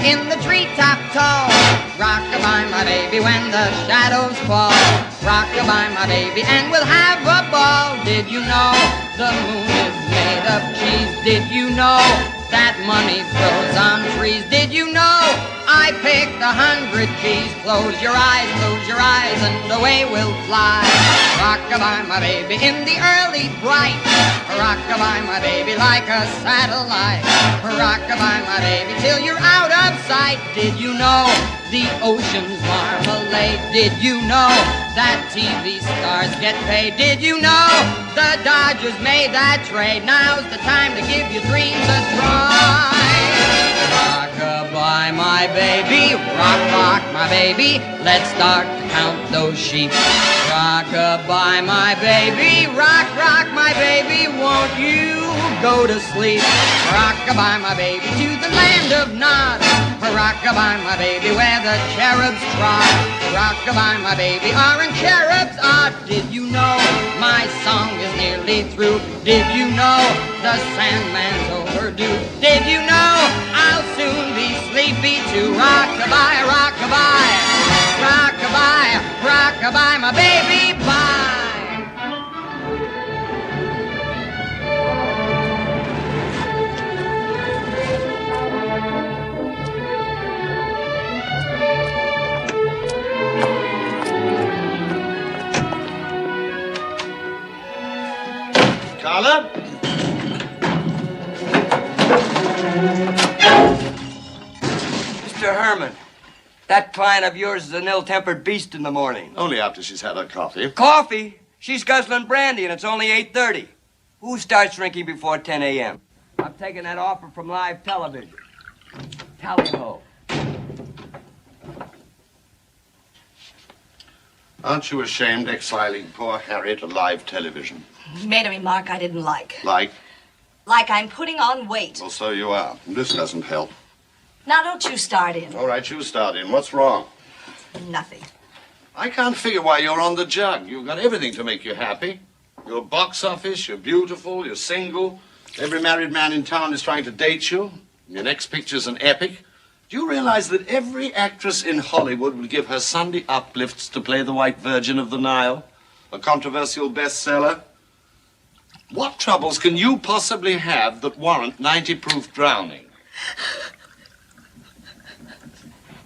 in the treetop tall. Rock-a-bye, my baby, when the shadows fall. Rock-a-bye, my baby, and we'll have a ball. Did you know the moon is made of cheese? Did you know that money grows on trees? Did you know I picked 100 keys? Close your eyes, and away we'll fly. Rock-a-bye, my baby, in the early bright. Rock-a-bye, my baby, like a satellite. Rock-a-bye, my baby, till you're out of sight. Did you know the ocean's marmalade? Did you know that TV stars get paid? Did you know the Dodgers made that trade? Now's the time to give your dreams a try. Rock-a-bye, my baby, rock, rock, my baby, let's start to count those sheep. Rock-a-bye, my baby, rock, rock, my baby, won't you go to sleep? Rock-a-bye, my baby, to the land of Nod. Rock-a-bye, my baby, where the cherubs trot. Rock-a-bye, my baby, aren't cherubs odd? Did you know my song is nearly through? Did you know the Sandman's overdue? Did you know I'll soon be sleepy too? Rock-a-bye, rock-a-bye, rock-a-bye, rock-a-bye, my baby, bye. Carla? Mr. Herman, that client of yours is an ill-tempered beast in the morning. Only after she's had her coffee. Coffee? She's guzzling brandy and it's only 8:30. Who starts drinking before 10 a.m.? I'm taking that offer from live television. Tally-ho. Aren't you ashamed exiling poor Harry to live television? He made a remark I didn't like. Like? Like I'm putting on weight. Well, so you are. And this doesn't help. Now don't you start in. All right, you start in. What's wrong? Nothing. I can't figure why you're on the jug. You've got everything to make you happy. You're box office, you're beautiful, you're single. Every married man in town is trying to date you. Your next picture's an epic. Do you realize that every actress in Hollywood would give her Sunday uplifts to play the White Virgin of the Nile? A controversial bestseller? What troubles can you possibly have that warrant 90-proof drowning?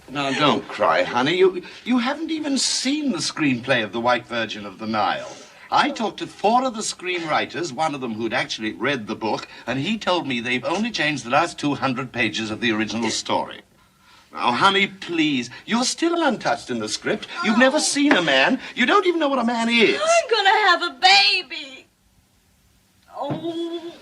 Now, don't cry, honey. You haven't even seen the screenplay of The White Virgin of the Nile. I talked to 4 of the screenwriters, one of them who'd actually read the book, and he told me they've only changed the last 200 pages of the original story. Now, honey, please. You're still untouched in the script. You've never seen a man. You don't even know what a man is. I'm gonna have a baby. Oh.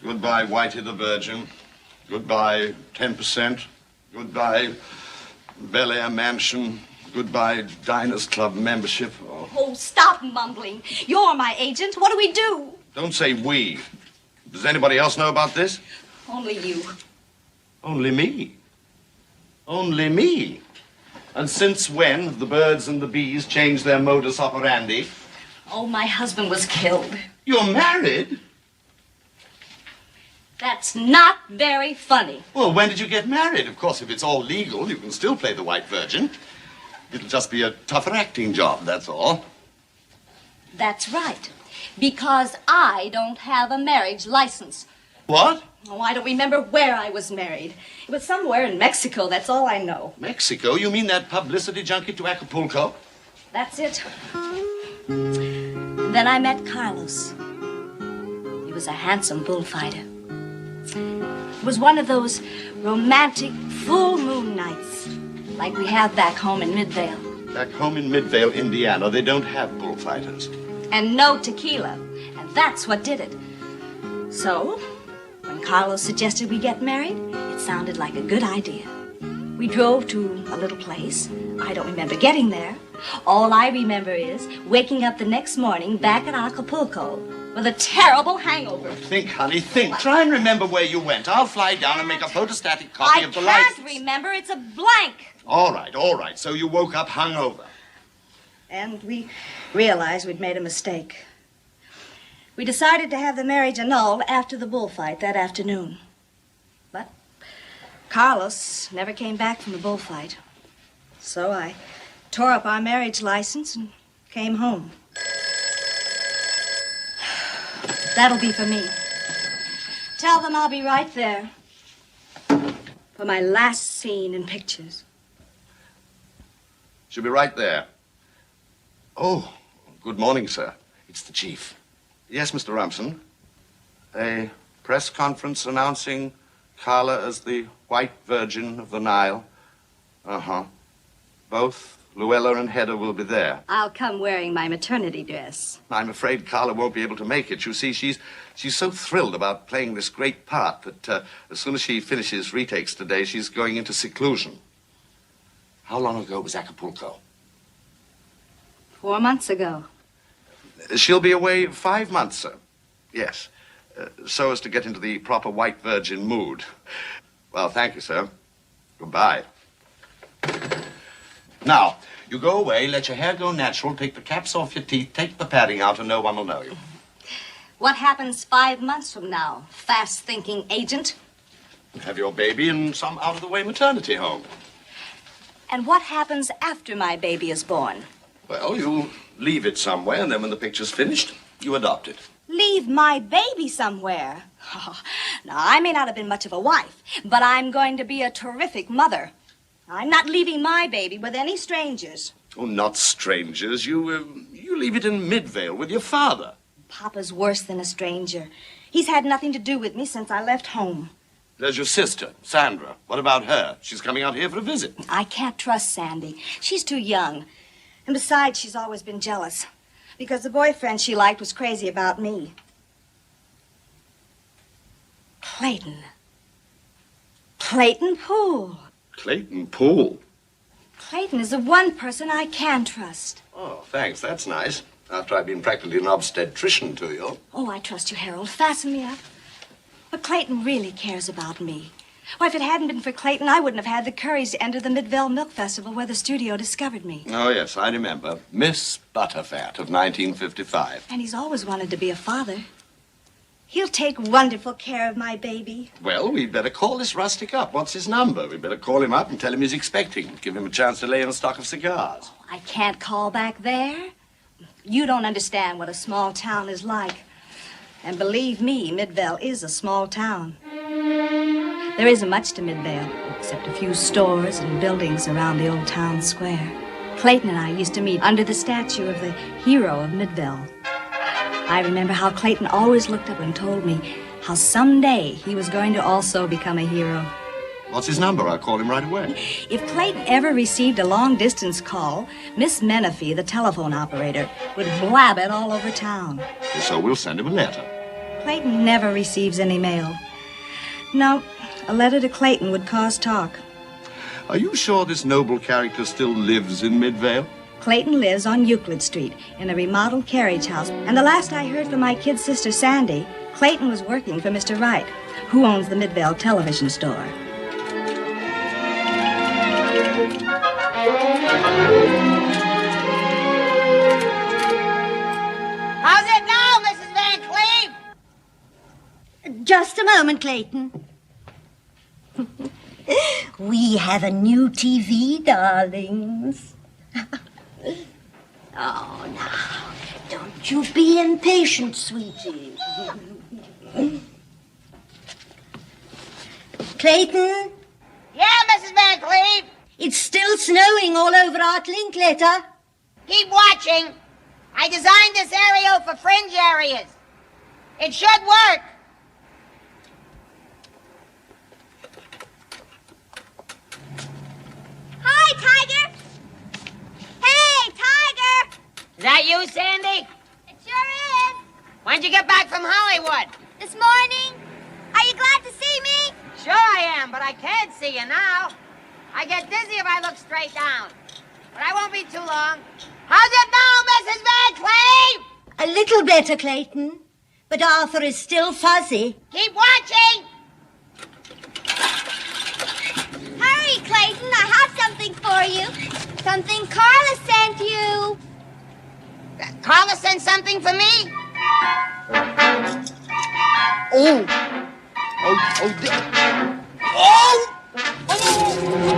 Goodbye, Whitey the Virgin. Goodbye, 10%. Goodbye, Bel Air Mansion. Goodbye, Diners Club membership. Oh, stop mumbling. You're my agent. What do we do? Don't say we. Does anybody else know about this? Only you. Only me. Only me. And since when have the birds and the bees changed their modus operandi? Oh, my husband was killed. You're married? That's not very funny. Well, when did you get married? Of course, if it's all legal, you can still play the White Virgin. It'll just be a tougher acting job, that's all. That's right. Because I don't have a marriage license. What? Oh, I don't remember where I was married. It was somewhere in Mexico, that's all I know. Mexico? You mean that publicity junkie to Acapulco? That's it. Then I met Carlos. He was a handsome bullfighter. It was one of those romantic full moon nights like we have back home in Midvale. Back home in Midvale, Indiana, they don't have bullfighters. And no tequila. And that's what did it. So, when Carlos suggested we get married, it sounded like a good idea. We drove to a little place. I don't remember getting there. All I remember is waking up the next morning back at Acapulco with a terrible hangover. Think, honey, think. Try and remember where you went. I'll fly down and make a photostatic copy of the license. I can't remember. It's a blank. All right. So you woke up hungover. And we realized we'd made a mistake. We decided to have the marriage annulled after the bullfight that afternoon. But Carlos never came back from the bullfight. So I tore up our marriage license and came home. That'll be for me. Tell them I'll be right there for my last scene in pictures. She'll be right there. Oh, good morning, sir. It's the chief. Yes, Mr. Rumson. A press conference announcing Carla as the White Virgin of the Nile. Uh-huh. Both Luella and Hedda will be there. I'll come wearing my maternity dress. I'm afraid Carla won't be able to make it. You see, she's so thrilled about playing this great part that as soon as she finishes retakes today, she's going into seclusion. How long ago was Acapulco? 4 months ago. She'll be away 5 months, sir. Yes. So as to get into the proper White Virgin mood. Well, thank you, sir. Goodbye. Now, you go away, let your hair go natural, take the caps off your teeth, take the padding out, and no one will know you. What happens 5 months from now, fast-thinking agent? Have your baby in some out-of-the-way maternity home. And what happens after my baby is born? Well, you leave it somewhere, and then when the picture's finished, you adopt it. Leave my baby somewhere? Oh, now, I may not have been much of a wife, but I'm going to be a terrific mother. I'm not leaving my baby with any strangers. Oh, not strangers. You leave it in Midvale with your father. Papa's worse than a stranger. He's had nothing to do with me since I left home. There's your sister, Sandra. What about her? She's coming out here for a visit. I can't trust Sandy. She's too young. And besides, she's always been jealous. Because the boyfriend she liked was crazy about me. Clayton. Clayton Poole. Clayton Poole? Clayton is the one person I can trust. Oh, thanks. That's nice. After I've been practically an obstetrician to you. Oh, I trust you, Harold. Fasten me up. But Clayton really cares about me. Why, if it hadn't been for Clayton, I wouldn't have had the courage to enter the Midvale Milk Festival where the studio discovered me. Oh, yes, I remember. Miss Butterfat of 1955. And he's always wanted to be a father. He'll take wonderful care of my baby. Well, we'd better call this rustic up. What's his number? We'd better call him up and tell him he's expecting. Give him a chance to lay in a stock of cigars. Oh, I can't call back there. You don't understand what a small town is like. And believe me, Midvale is a small town. There isn't much to Midvale, except a few stores and buildings around the old town square. Clayton and I used to meet under the statue of the hero of Midvale. I remember how Clayton always looked up and told me how someday he was going to also become a hero. What's his number? I'll call him right away. If Clayton ever received a long-distance call, Miss Menifee, the telephone operator, would blab it all over town. So we'll send him a letter. Clayton never receives any mail. No, a letter to Clayton would cause talk. Are you sure this noble character still lives in Midvale? Clayton lives on Euclid Street in a remodeled carriage house. And the last I heard from my kid sister, Sandy, Clayton was working for Mr. Wright, who owns the Midvale television store. How's it now, Mrs. Van Cleve? Just a moment, Clayton. We have a new TV, darlings. Oh, now, don't you be impatient, sweetie. Clayton, Yeah, Mrs. Van Cleve. it's still snowing all over Art Linklater. Keep watching. I designed this aerial for fringe areas. It should work. Hi, Tiger! Hey, Tiger! Is that you, Sandy? It sure is. When'd you get back from Hollywood? This morning. Are you glad to see me? Sure I am, but I can't see you now. I get dizzy if I look straight down. But I won't be too long. How's it now, Mrs. Van Cleve? A little better, Clayton. But Arthur is still fuzzy. Keep watching. Hurry, Clayton. I have something for you. Something Carla sent you. Carla sent something for me?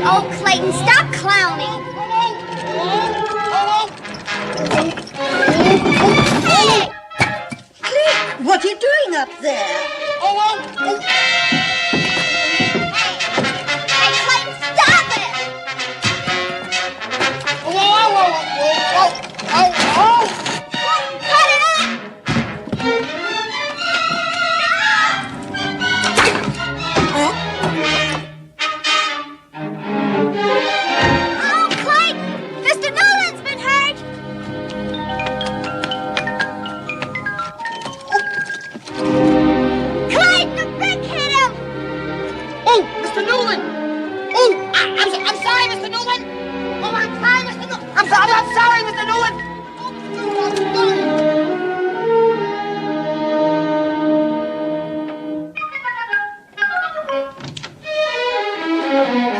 Oh, Clayton, stop clowning. Hey! Clayton, what are you doing up there? Hey, Clayton, stop it! Clayton, cut it out! Oh, Clayton! Mr. Nolan's been hurt! Clayton, a brick hit him! Oh, Mr. Newland! Oh, I'm sorry, Mr. Newland! Oh, I'm sorry, Mr. Newland! I'm sorry, Mr. Newland! Oh, Mr. Newland!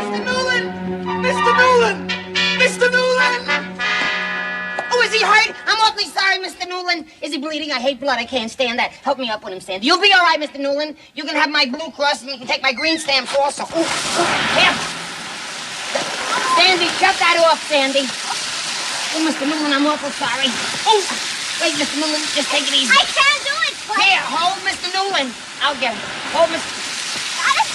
Mr. Newland! Mr. Newland! Mr. Newland! Oh, is he hurt? I'm awfully sorry, Mr. Newland. Is he bleeding? I hate blood. I can't stand that. Help me up with him, Sandy. You'll be all right, Mr. Newland. You can have my Blue Cross and you can take my green stamps also. Ooh, here. Sandy, shut that off, Sandy. Oh, Mr. Newland, I'm awful sorry. Oh, wait, Mr. Newland, just take it easy. I can't do it, Clayton! Here, hold Mr. Newland. I'll get him. Hold Mr. Got it?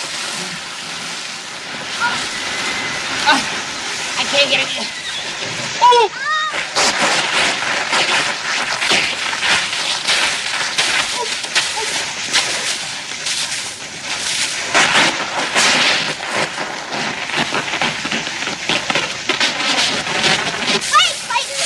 I can't get it. Oh! Wait, Clayton!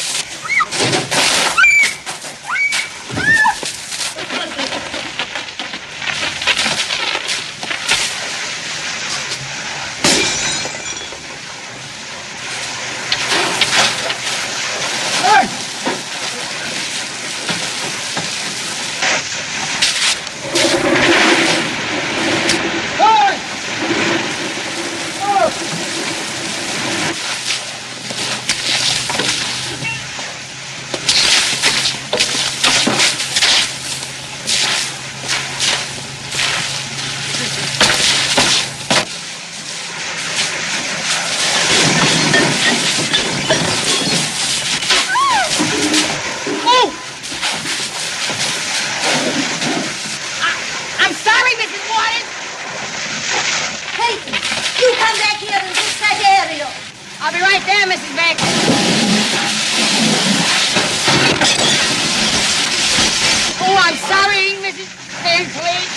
I'm sorry, Mrs. Waters. Clayton, you come back here and fix that aerial. I'll be right there, Mrs. Baker. Oh, I'm sorry, Mrs. Van Cleve.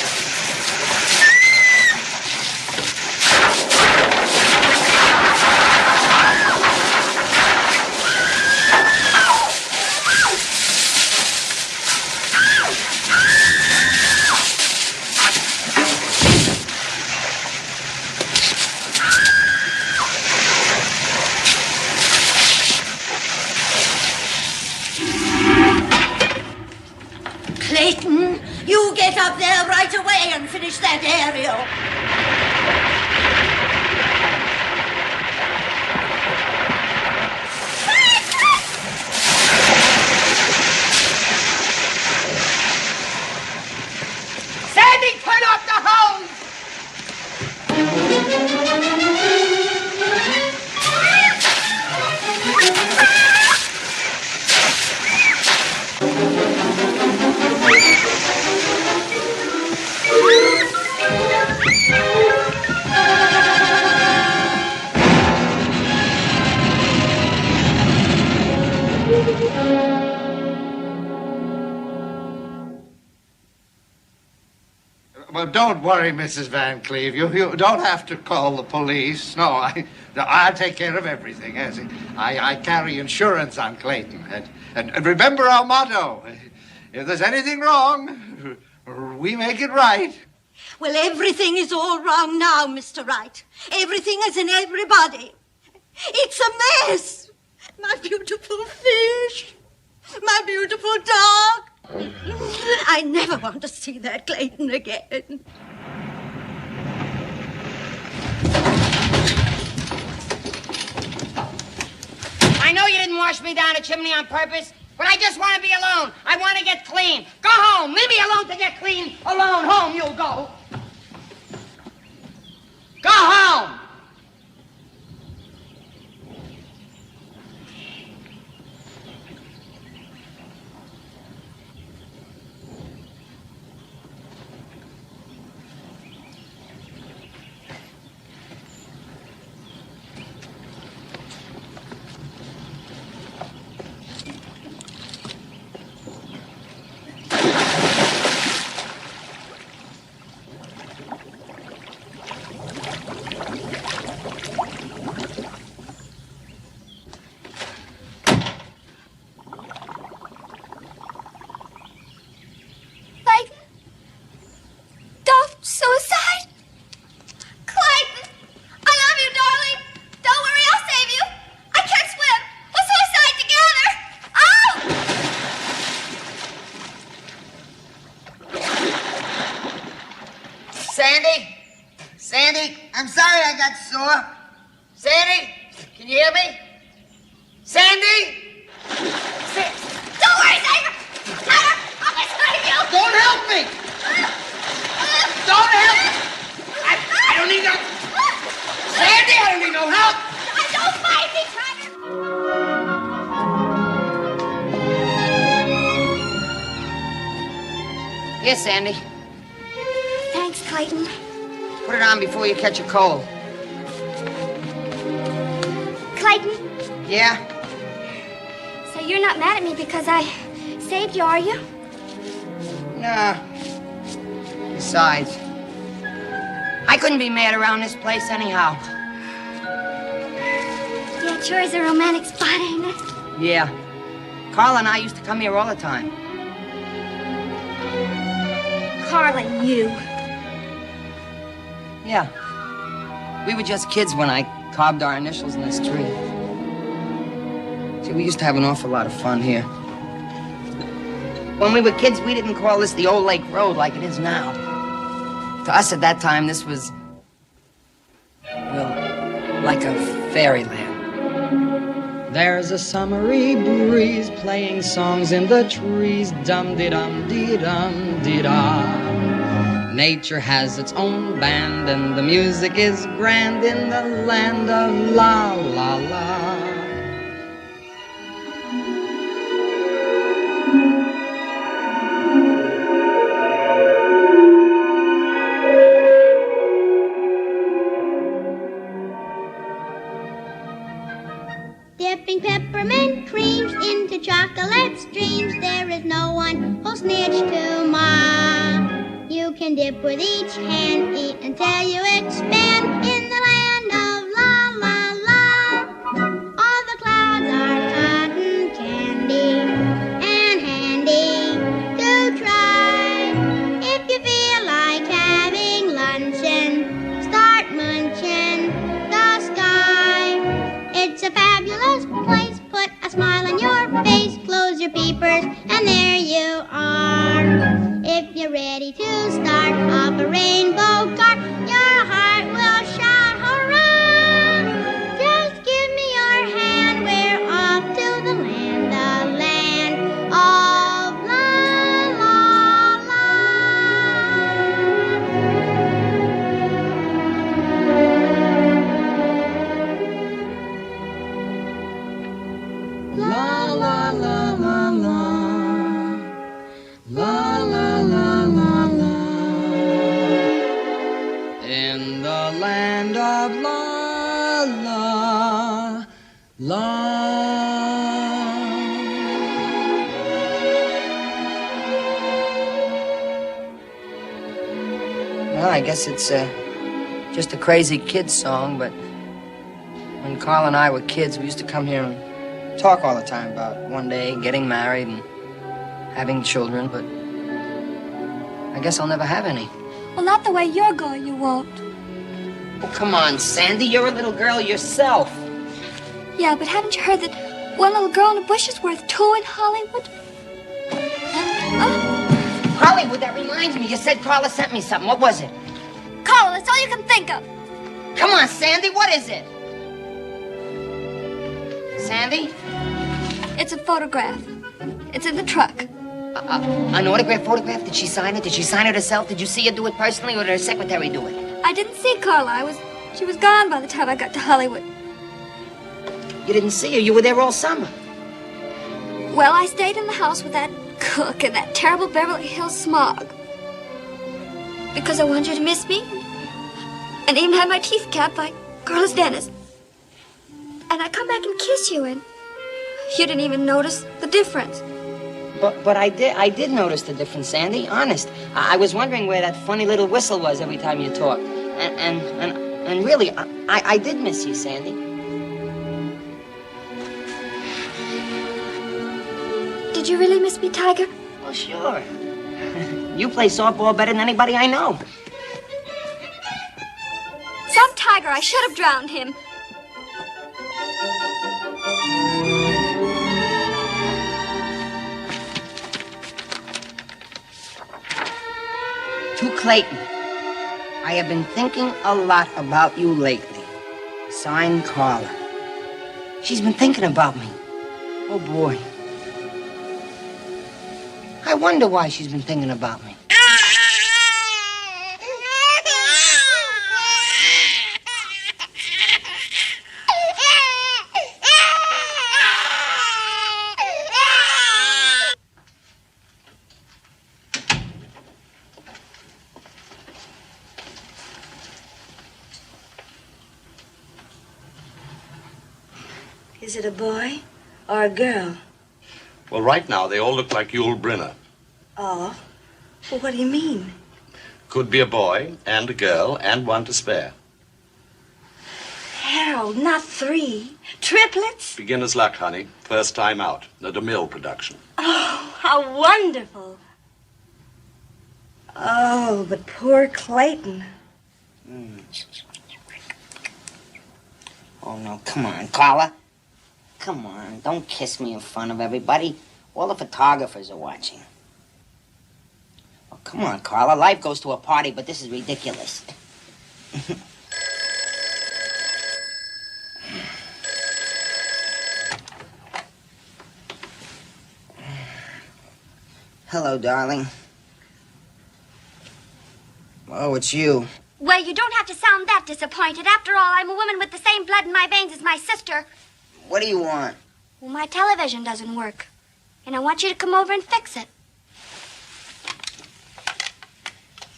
Clayton, you get up there right away and finish that aerial. Sandy, turn off the hose! Well, don't worry, Mrs. Van Cleve. You don't have to call the police. No, I'll take care of everything. Yes. I carry insurance on Clayton. And remember our motto. If there's anything wrong, we make it right. Well, everything is all wrong now, Mr. Wright. Everything is in everybody. It's a mess. My beautiful fish. My beautiful dog. I never want to see that Clayton again. I know you didn't wash me down a chimney on purpose, but I just want to be alone. I want to get clean. Go home. Leave me alone to get clean. Alone. Home you'll go. Go home. Suicide? Clayton! I love you, darling! Don't worry, I'll save you! I can't swim! We'll suicide together! Ow! Sandy? Sandy? I'm sorry I got sore. Sandy? Can you hear me? Sandy? Don't worry, Tiger! Tiger, I'll be save you! Don't help me! Don't help! I don't need no... Sandy, I don't need no help! Don't fight me, Tiger! Here, Sandy. Thanks, Clayton. Put it on before you catch a cold. Clayton, Yeah? so you're not mad at me because I saved you, are you? No. Besides, I couldn't be mad around this place anyhow. Yeah, it sure is a romantic spot, ain't it? Yeah. Carl and I used to come here all the time. Carl and you. Yeah. We were just kids when I carved our initials in this tree. See, we used to have an awful lot of fun here. When we were kids, we didn't call this the Old Lake Road like it is now. To us at that time, this was, well, like a fairyland. There's a summery breeze playing songs in the trees, dum-de-dum-de-dum-de-da. Nature has its own band, and the music is grand in the land of la-la-la. Dipping peppermint creams into chocolate streams, there is no one who'll snitch to Ma. You can dip with each hand, eat until you expand in the land of la la la. All the clouds are cotton candy and handy to try. If you feel like having luncheon, start munching the sky. It's a fabulous place, put a smile on your face, close your peepers, and there you are. If you're ready to start off a rainbow car, your heart will shout hurrah! Just give me your hand, we're off to the land of la la la. La la la la la. La la la la la. In the land of la la la. Well, I guess it's just a crazy kid's song, but when Carl and I were kids, we used to come here and talk all the time about one day getting married and having children, but I guess I'll never have any. Well, not the way you're going, you won't. Oh, come on, Sandy. You're a little girl yourself. Yeah, but haven't you heard that one little girl in a bush is worth two in Hollywood? Hollywood, that reminds me. You said Carla sent me something. What was it? Carla, that's all you can think of. Come on, Sandy. What is it? Sandy? It's a photograph. It's in the truck. An autograph photograph? Did she sign it? Did she sign it herself? Did you see her do it personally, or did her secretary do it? I didn't see Carla. She was gone by the time I got to Hollywood. You didn't see her. You were there all summer. Well, I stayed in the house with that cook and that terrible Beverly Hills smog. Because I wanted you to miss me. And even had my teeth capped by Carla's dentist. And I come back and kiss you, and you didn't even notice the difference. But I did notice the difference, Sandy. Honest. I was wondering where that funny little whistle was every time you talked. And really, I did miss you, Sandy. Did you really miss me, Tiger? Well, sure. You play softball better than anybody I know. Some tiger. I should have drowned him. To Clayton, I have been thinking a lot about you lately. Signed, Carla. She's been thinking about me. Oh, boy. I wonder why she's been thinking about me. Is it a boy or a girl? Well, right now, they all look like Yul Brynner. Oh, well, what do you mean? Could be a boy and a girl and one to spare. Harold, not three. Triplets? Beginner's luck, honey. First time out. The DeMille production. Oh, how wonderful. Oh, but poor Clayton. Oh, no, come on, Carla. Come on, don't kiss me in front of everybody. All the photographers are watching. Oh, come on, Carla. Life goes to a party, but this is ridiculous. Hello, darling. Oh, it's you. Well, you don't have to sound that disappointed. After all, I'm a woman with the same blood in my veins as my sister. What do you want? Well, my television doesn't work. And I want you to come over and fix it.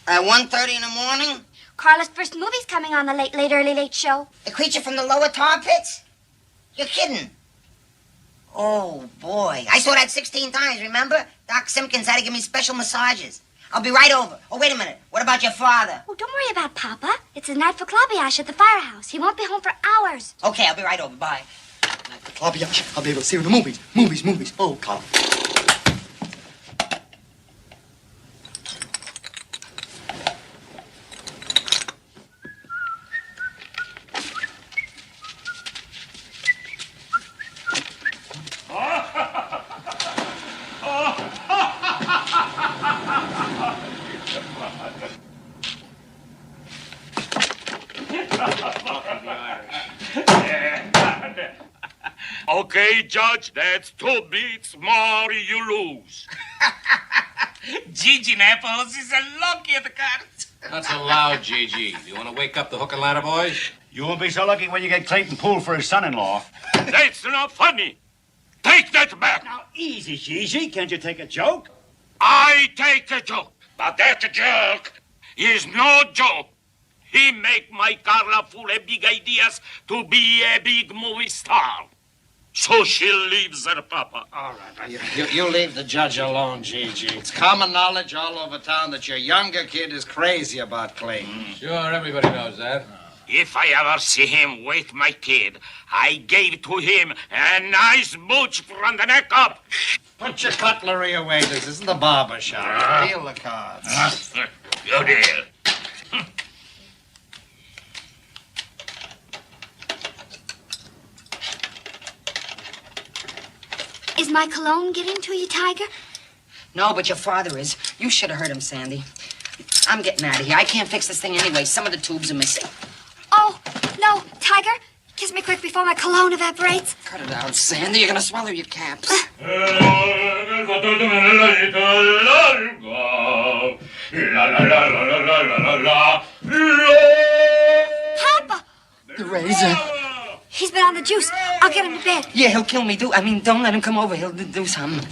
At 1:30 in the morning? Carla's first movie's coming on the late show. The creature from the lower tar pits? You're kidding. Oh, boy. I saw that 16 times, remember? Doc Simpkins had to give me special massages. I'll be right over. Oh, wait a minute. What about your father? Oh, don't worry about Papa. It's his night for Claviash at the firehouse. He won't be home for hours. Okay, I'll be right over. Bye. Claviash. I'll be able to see the movies. Movies. Oh, Carl. Okay, Judge, that's 2 beats more you lose. Gigi Naples is a lucky at the cards. Not so loud, Gigi. You want to wake up the hook and ladder boys? You won't be so lucky when you get Clayton pulled for his son-in-law. That's not funny. Take that back. Now, easy, Gigi. Can't you take a joke? I take a joke, but that joke is no joke. He make my Carla full of big ideas to be a big movie star. So she leaves her papa. All right. You leave the judge alone, Gigi. It's common knowledge all over town that your younger kid is crazy about Clayton. Sure, everybody knows that. If I ever see him with my kid, I gave to him a nice mooch from the neck up. Put your cutlery away. This isn't the barber shop. Deal the cards. Good deal. Is my cologne getting to you, Tiger? No, but your father is. You should have heard him, Sandy. I'm getting out of here. I can't fix this thing anyway. Some of the tubes are missing. Oh, no, Tiger. Kiss me quick before my cologne evaporates. Cut it out, Sandy. You're gonna swallow your caps. Papa! The razor. He's been on the juice. I'll get him to bed. Yeah, he'll kill me. Don't let him come over. He'll do something.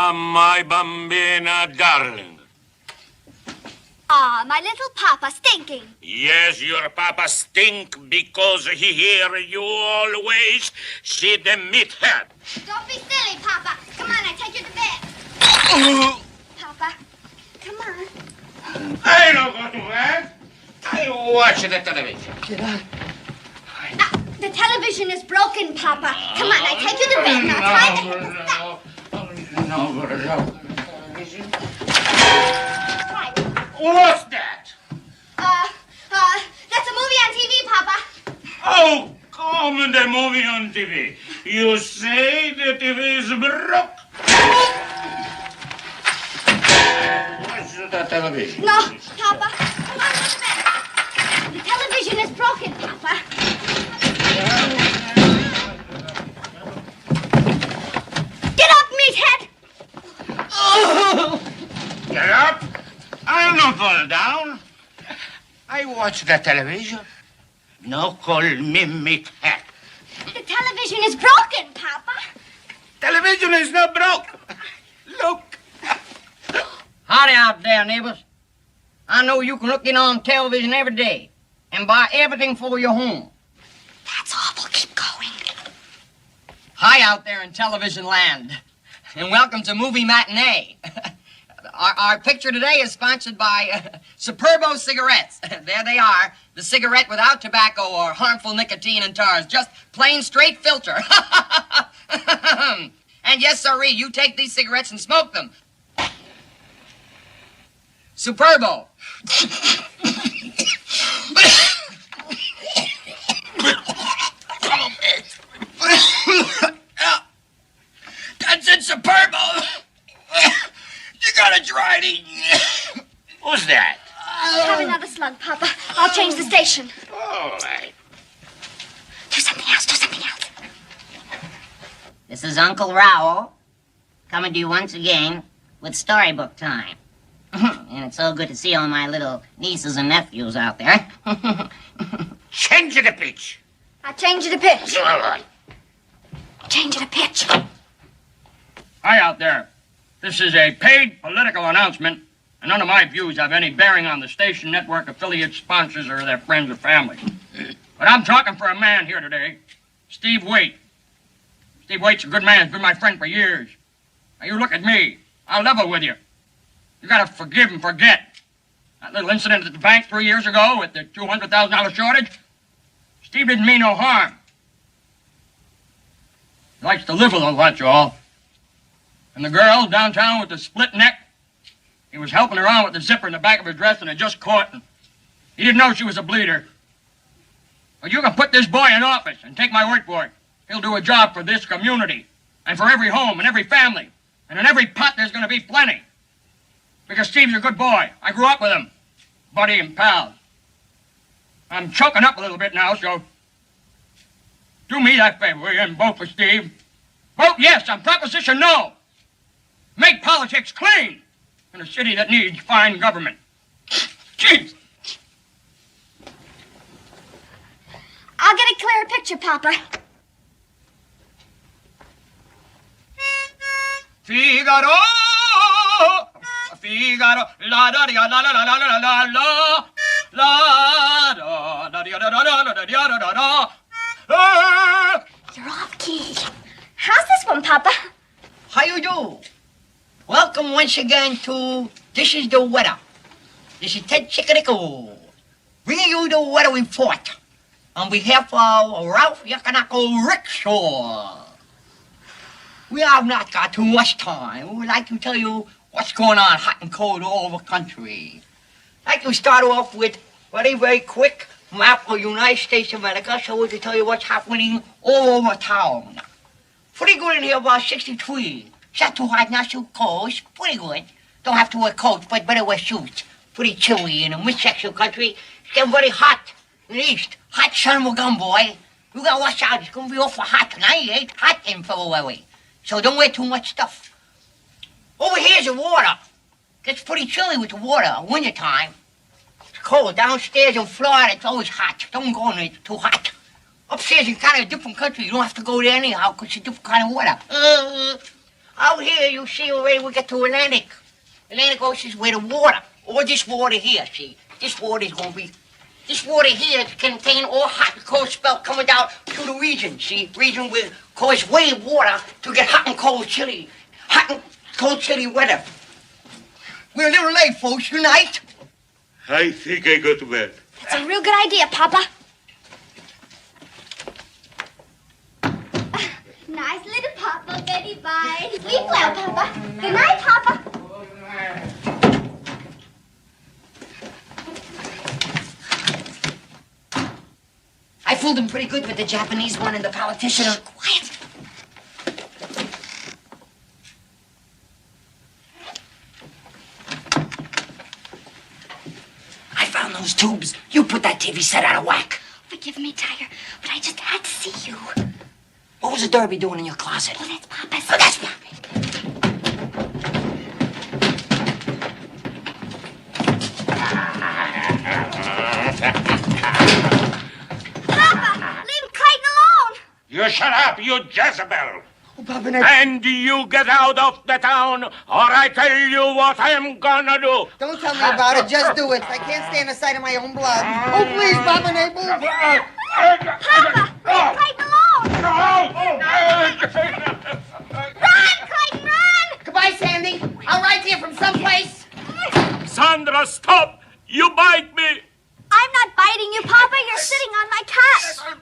My bambina darling. Ah, my little papa stinking. Yes, your papa stink because he hear you always see the meathead. Don't be silly, Papa. Come on, I take you to bed. Papa, come on. I don't go to bed. I watch the television. Get out. The television is broken, Papa. Come on, I take you to bed. Now try to hit the stuff. What's that? That's a movie on TV, Papa. Oh, come the movie on TV. You say the TV is broke. Watch the television. No, Papa. Come on, go to bed. The television is broken, Papa. Get up, meathead! Get up. I'll not fall down. I watch the television. No call me meathead. The television is broken, Papa. Television is not broke. Look. Howdy out there, neighbors. I know you can look in on television every day and buy everything for your home. That's awful. Keep going. Hi out there in television land, and welcome to Movie Matinee. Our picture today is sponsored by Superbo cigarettes. There they are, the cigarette without tobacco or harmful nicotine and tars, just plain straight filter. And yes, sirree, you take these cigarettes and smoke them. Superbo. That's it, Superbo. You gotta try it eating. Who's that? Have another slug, Papa. I'll change the station. All right. Do something else. Do something else. This is Uncle Raoul coming to you once again with storybook time. And it's so good to see all my little nieces and nephews out there. Change the pitch. I'll change the pitch. All right. Change the pitch. Hi out there. This is a paid political announcement, and none of my views have any bearing on the station, network, affiliates, sponsors, or their friends or family. But I'm talking for a man here today, Steve Waite. Steve Waite's a good man. He's been my friend for years. Now, you look at me. I'll level with you. You gotta forgive and forget. That little incident at the bank 3 years ago with the $200,000 shortage, Steve didn't mean no harm. He likes to live a little, that's all. And the girl downtown with the split neck, he was helping her on with the zipper in the back of her dress and had just caught him. He didn't know she was a bleeder. But you can put this boy in office and take my word for it. He'll do a job for this community and for every home and every family. And in every pot there's going to be plenty. Because Steve's a good boy. I grew up with him. Buddy and pal. I'm choking up a little bit now, so do me that favor, will you, and vote for Steve. Vote yes on Proposition No. Make politics clean in a city that needs fine government. Jeez. I'll get a clearer picture, Papa. Figaro, Figaro, la da da la la la la la la la la da da da da da da da da da. You're off key. How's this one, Papa? How you do? Welcome once again to This is the Weather. This is Ted Chickadicko, bringing you the weather report on behalf of Ralph Yakanako Rickshaw. we have not got too much time. We would like to tell you what's going on hot and cold all over the country. I'd like to start off with very, very quick map of the United States of America so we can tell you what's happening all over town. Pretty good in here, about 63. It's not too hot, not too cold. It's pretty good. Don't have to wear coats, but better wear shoes. Pretty chilly in the midsection country. It's getting very hot in the east. Hot son of a gun, boy. You gotta watch out. It's gonna be awful hot tonight. It ain't hot in February. So don't wear too much stuff. Over here's the water. Gets pretty chilly with the water, wintertime. It's cold. Downstairs in Florida, it's always hot. Don't go in there, it's too hot. Upstairs in kind of a different country. You don't have to go there anyhow because it's a different kind of water. Out here, you see already we get to Atlantic. Atlantic Ocean's where the water, or this water here, see. This water is going to be, this water here contain all hot and cold spell coming down through the region, see. Region will cause wave water to get hot and cold chilly. Hot and cold chilly weather. We're a little late, folks. Good night. I think I go to bed. That's a real good idea, Papa. Nice little Papa, Betty bye. Sleep well, Papa. Good night, Papa. I fooled him pretty good with the Japanese one and the politician. Quiet. I found those tubes. You put that TV set out of whack. Forgive me, Tiger, but I just had to see you. What was the derby doing in your closet? Oh, that's Papa's. Oh, that's Papa's. Papa, leave Clayton alone. You shut up, you Jezebel. Oh, Papa, And you get out of the town, or I tell you what I'm gonna do. Don't tell me about it. Just do it. I can't stand the sight of my own blood. Oh, please, Papa Naples. Papa, leave Clayton alone. Run, Clayton, run. Goodbye, Sandy. I'll write to you from someplace. Sandra, stop! You bite me! I'm not biting you, Papa. You're sitting on my cat.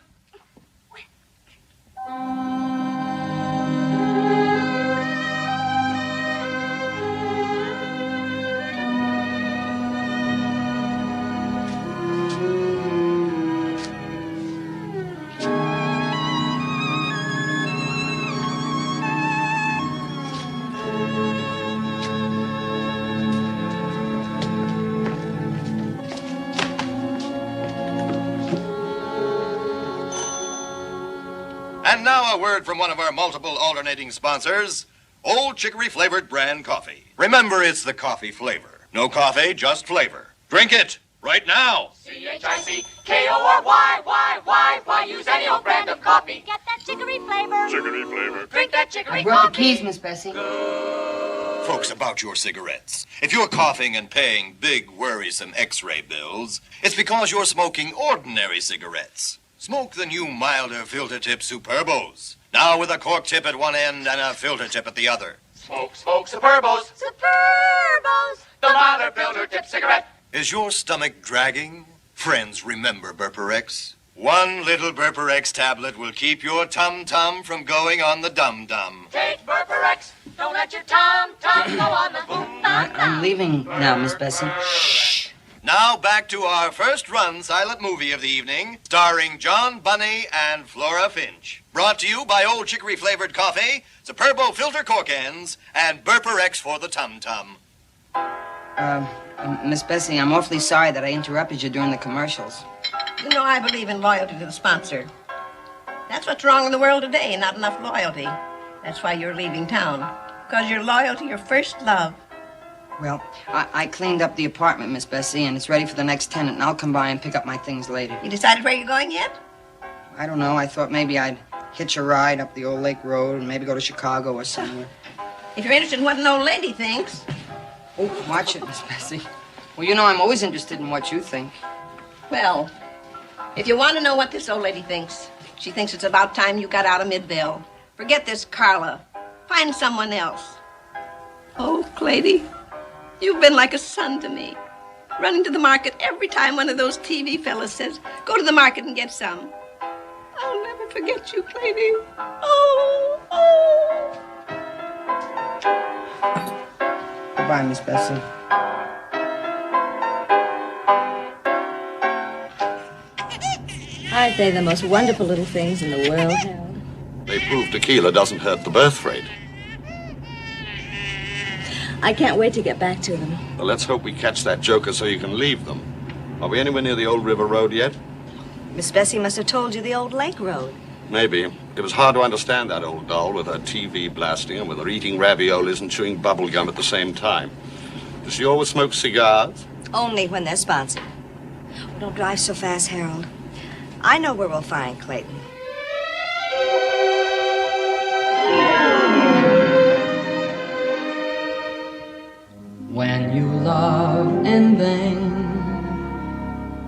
And now a word from one of our multiple alternating sponsors, Old Chicory Flavored Brand Coffee. Remember, it's the coffee flavor. No coffee, just flavor. Drink it right now. CHICKORYY. Use any old brand of coffee. Get that chicory flavor. Chicory flavor. Drink that chicory I brought the coffee. keys, Miss Bessie. Folks, about your cigarettes. If you're coughing and paying big, worrisome X-ray bills, it's because you're smoking ordinary cigarettes. Smoke the new milder filter tip Superbos. Now with a cork tip at one end and a filter tip at the other. Smoke Superbos. Superbos. The milder filter tip cigarette. Is your stomach dragging? Friends, remember Burperex. One little Burperex tablet will keep your tum-tum from going on the dum-dum. Take Burperex. Don't let your tum-tum go on the boom. I'm leaving now, Miss Bessie. Shh. Now back to our first-run silent movie of the evening, starring John Bunny and Flora Finch. Brought to you by Old Chicory Flavored Coffee, Superbo Filter Cork Ends, and Burperex for the tum-tum. Miss Bessie, I'm awfully sorry that I interrupted you during the commercials. You know, I believe in loyalty to the sponsor. That's what's wrong in the world today, not enough loyalty. That's why you're leaving town, because you're loyal to your first love. Well, I cleaned up the apartment, Miss Bessie, and it's ready for the next tenant, and I'll come by and pick up my things later. You decided where you're going yet? I don't know. I thought maybe I'd hitch a ride up the old Lake Road and maybe go to Chicago or somewhere. If you're interested in what an old lady thinks. Oh, watch it, Miss Bessie. Well, you know I'm always interested in what you think. Well, if you want to know what this old lady thinks, she thinks it's about time you got out of Midvale. Forget this Carla. Find someone else. Oh, Clady, you've been like a son to me. Running to the market every time one of those TV fellas says, go to the market and get some. I'll never forget you, Clady. Oh, oh. Goodbye, Miss Bessie. Aren't they the most wonderful little things in the world, Harold? They prove tequila doesn't hurt the birth rate. I can't wait to get back to them. Well, let's hope we catch that joker so you can leave them. Are we anywhere near the old river road yet? Miss Bessie must have told you the old lake road. Maybe. It was hard to understand that old doll with her TV blasting and with her eating raviolis and chewing bubble gum at the same time. Does she always smoke cigars? Only when they're sponsored. Oh, don't drive so fast, Harold. I know where we'll find Clayton. When you love in vain,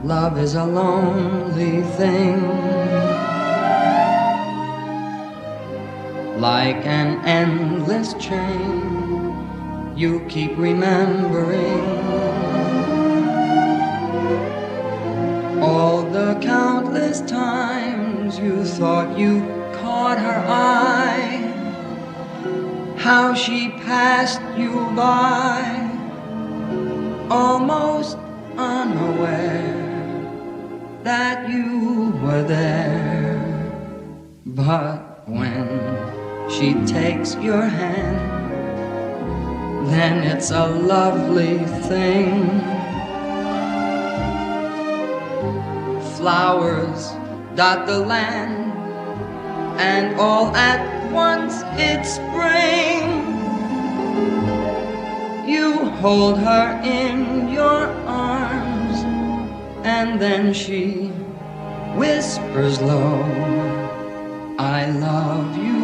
love is a lonely thing, like an endless chain you keep remembering. All the countless times you thought you caught her eye, how she passed you by, almost unaware that you were there. But when she takes your hand, then it's a lovely thing. Flowers dot the land, and all at once it's spring. You hold her in your arms, and then she whispers low, I love you,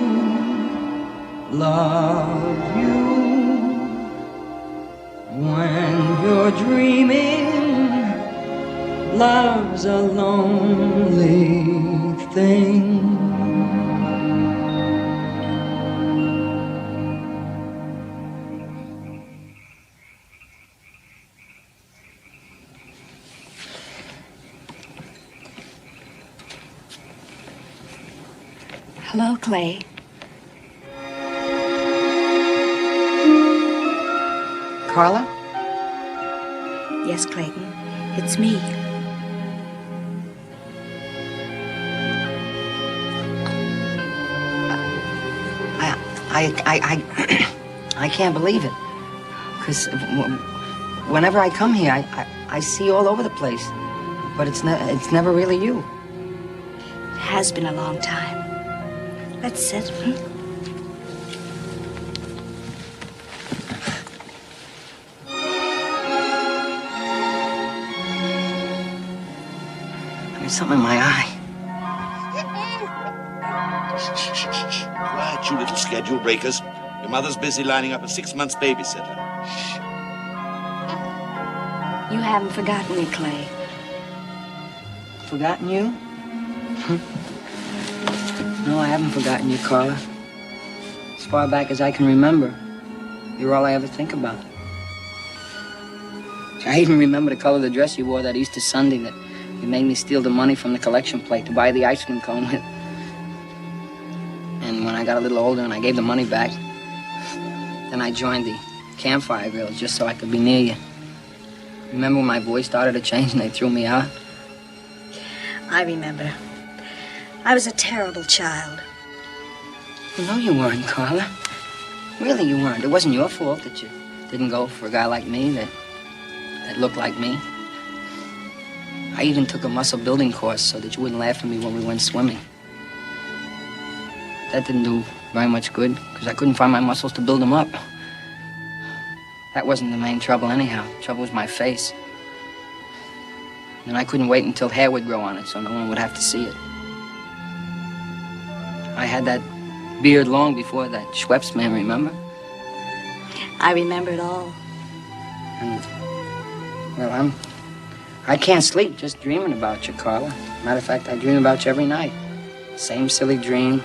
love you. When you're dreaming, love's a lonely thing. Hello, Clay. Carla? Yes, Clayton. It's me. I can't believe it. Because whenever I come here, I see you all over the place. But it's never really you. It has been a long time. Let's sit. There's something in my eye. Quiet, you little schedule breakers. Your mother's busy lining up a 6 months babysitter. You haven't forgotten me, Clay. Forgotten you? No, I haven't forgotten you, Carla. As far back as I can remember, you're all I ever think about. I even remember the color of the dress you wore that Easter Sunday that you made me steal the money from the collection plate to buy the ice cream cone with. And when I got a little older and I gave the money back, then I joined the campfire girls just so I could be near you. Remember when my voice started to change and they threw me out? I remember. I was a terrible child. No, you weren't, Carla. Really, you weren't. It wasn't your fault that you didn't go for a guy like me that looked like me. I even took a muscle building course so that you wouldn't laugh at me when we went swimming. That didn't do very much good, because I couldn't find my muscles to build them up. That wasn't the main trouble anyhow. The trouble was my face. And I couldn't wait until hair would grow on it so no one would have to see it. I had that beard long before that Schweppes man, remember? I remember it all. And, well, I can't sleep just dreaming about you, Carla. Matter of fact, I dream about you every night. Same silly dream.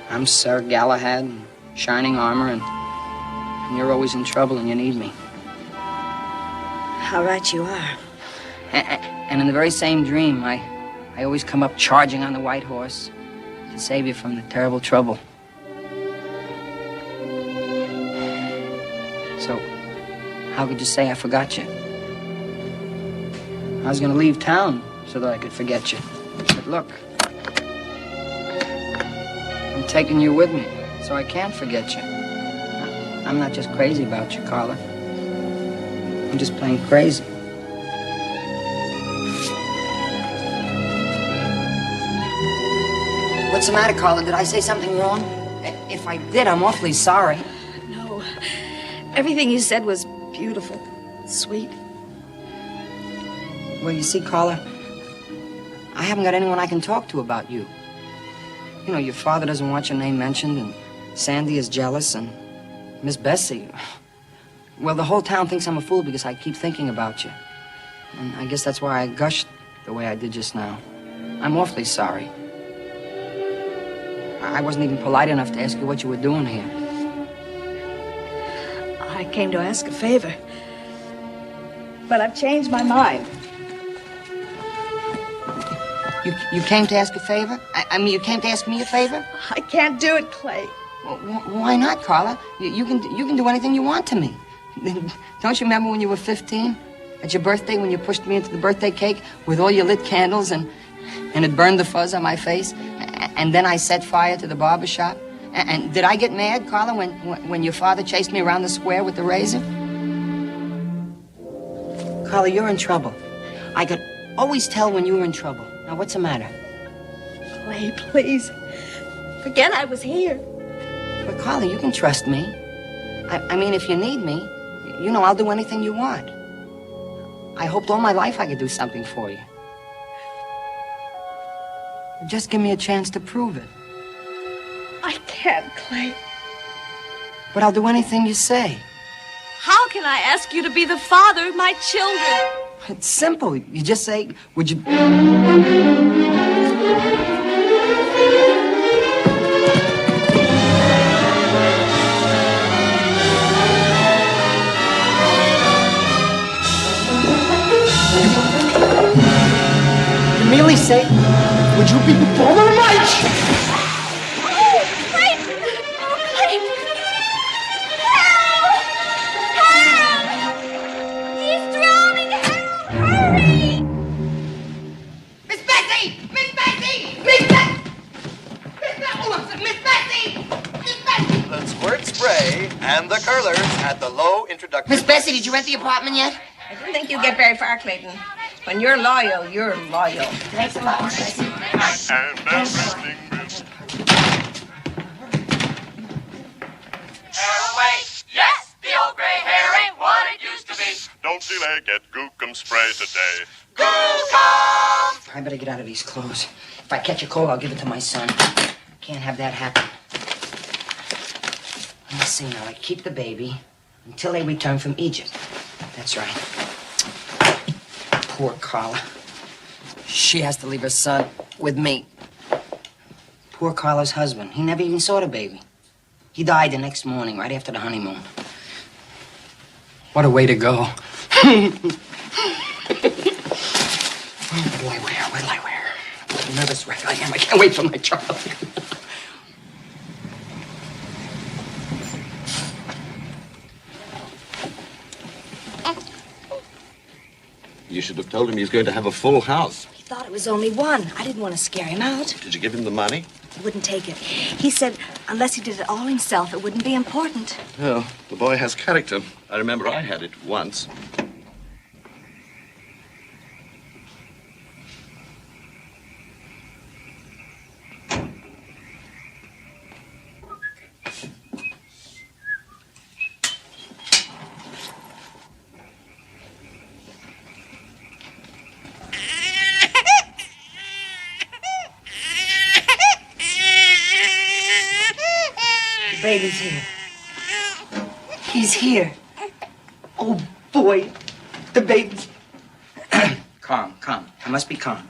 I'm Sir Galahad in shining armor, and you're always in trouble and you need me. How right you are. And in the very same dream, I always come up charging on the white horse to save you from the terrible trouble. So, How could you say I forgot you? I was gonna leave town so that I could forget you. But look, I'm taking you with me so I can't forget you. I'm not just crazy about you, Carla. I'm just plain crazy. What's the matter, Carla? Did I say something wrong? If I did, I'm awfully sorry. No. Everything you said was beautiful, sweet. Well, you see, Carla, I haven't got anyone I can talk to about you. You know, your father doesn't want your name mentioned, and Sandy is jealous, and Miss Bessie. Well, the whole town thinks I'm a fool because I keep thinking about you. And I guess that's why I gushed the way I did just now. I'm awfully sorry. I wasn't even polite enough to ask you what you were doing here. I came to ask a favor. But I've changed my mind. You came to ask a favor? I mean, you came to ask me a favor? I can't do it, Clay. Well, why not, Carla? You can do anything you want to me. Don't you remember when you were 15? At your birthday, when you pushed me into the birthday cake with all your lit candles and it burned the fuzz on my face? And then I set fire to the barber shop? And did I get mad, Carla, when your father chased me around the square with the razor? Carla, you're in trouble. I could always tell when you were in trouble. Now, what's the matter? Clay, please. Forget I was here. But, Carla, you can trust me. I mean, if you need me, you know I'll do anything you want. I hoped all my life I could do something for you. Just give me a chance to prove it. I can't, Clay. But I'll do anything you say. How can I ask you to be the father of my children? It's simple. You just say, would you... You merely say, would you be the father of my children? And the curlers at the low introductory. Miss Bessie, did you rent the apartment yet? I don't think you get very far, Clayton. When you're loyal, you're loyal. Thanks a lot, Miss Bessie. Away. Yes, the old gray hair ain't what it used to be. Don't delay, get Gookum spray today. Gookum! I better get out of these clothes. If I catch a cold, I'll give it to my son. Can't have that happen. Let's see now. I keep the baby until they return from Egypt. That's right. Poor Carla. She has to leave her son with me. Poor Carla's husband. He never even saw the baby. He died the next morning, right after the honeymoon. What a way to go. Oh, boy, what'll I wear? I'm nervous wreck I am. I can't wait for my child. You should have told him he's going to have a full house. He thought it was only one. I didn't want to scare him out. Did you give him the money? He wouldn't take it. He said unless he did it all himself, it wouldn't be important. Well, the boy has character. I remember I had it once. The baby's here. He's here. Oh, boy. The baby's... Calm. I must be calm.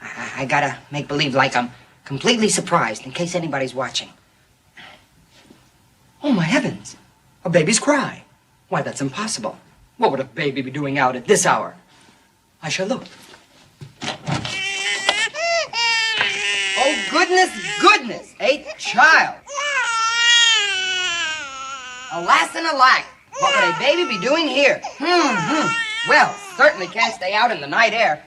I gotta make believe like I'm completely surprised in case anybody's watching. Oh, my heavens. A baby's cry. Why, that's impossible. What would a baby be doing out at this hour? I shall look. Oh, goodness. A child. Alas and alack. What would a baby be doing here? Well, certainly can't stay out in the night air.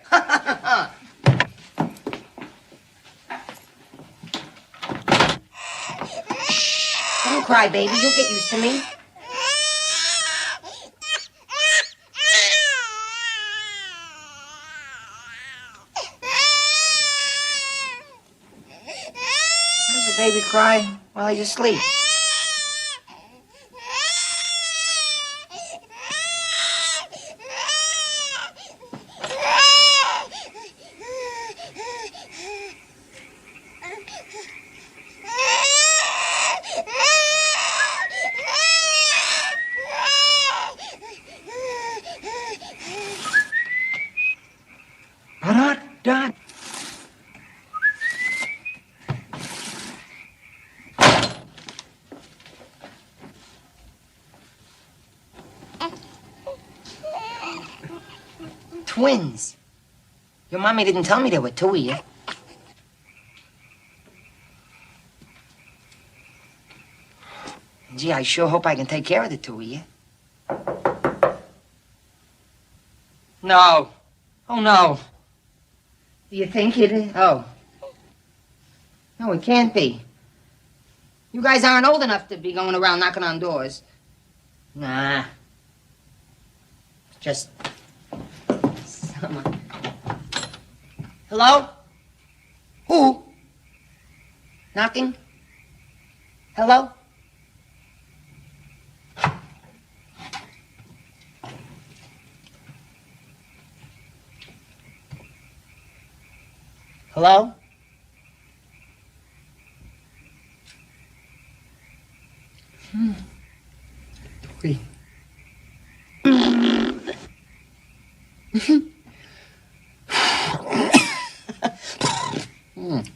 Don't cry, baby. You'll get used to me. How does a baby cry while he's asleep? Dad. Twins. Your mommy didn't tell me there were two of you. Gee, I sure hope I can take care of the two of you. No. Oh, no. Do you think it is? Oh. No, it can't be. You guys aren't old enough to be going around knocking on doors. Nah. Just someone. Hello? Who? Knocking? Hello? Hello? Three.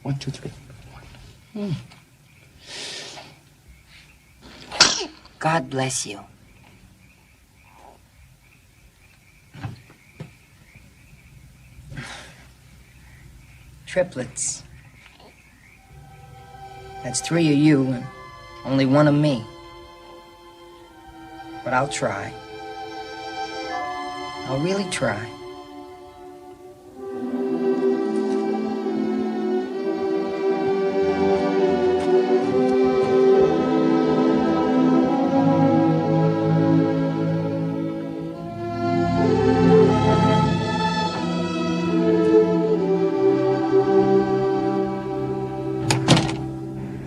1, 2, 3. God bless you. Triplets. That's 3 of you and only 1 of me. But I'll try. I'll really try.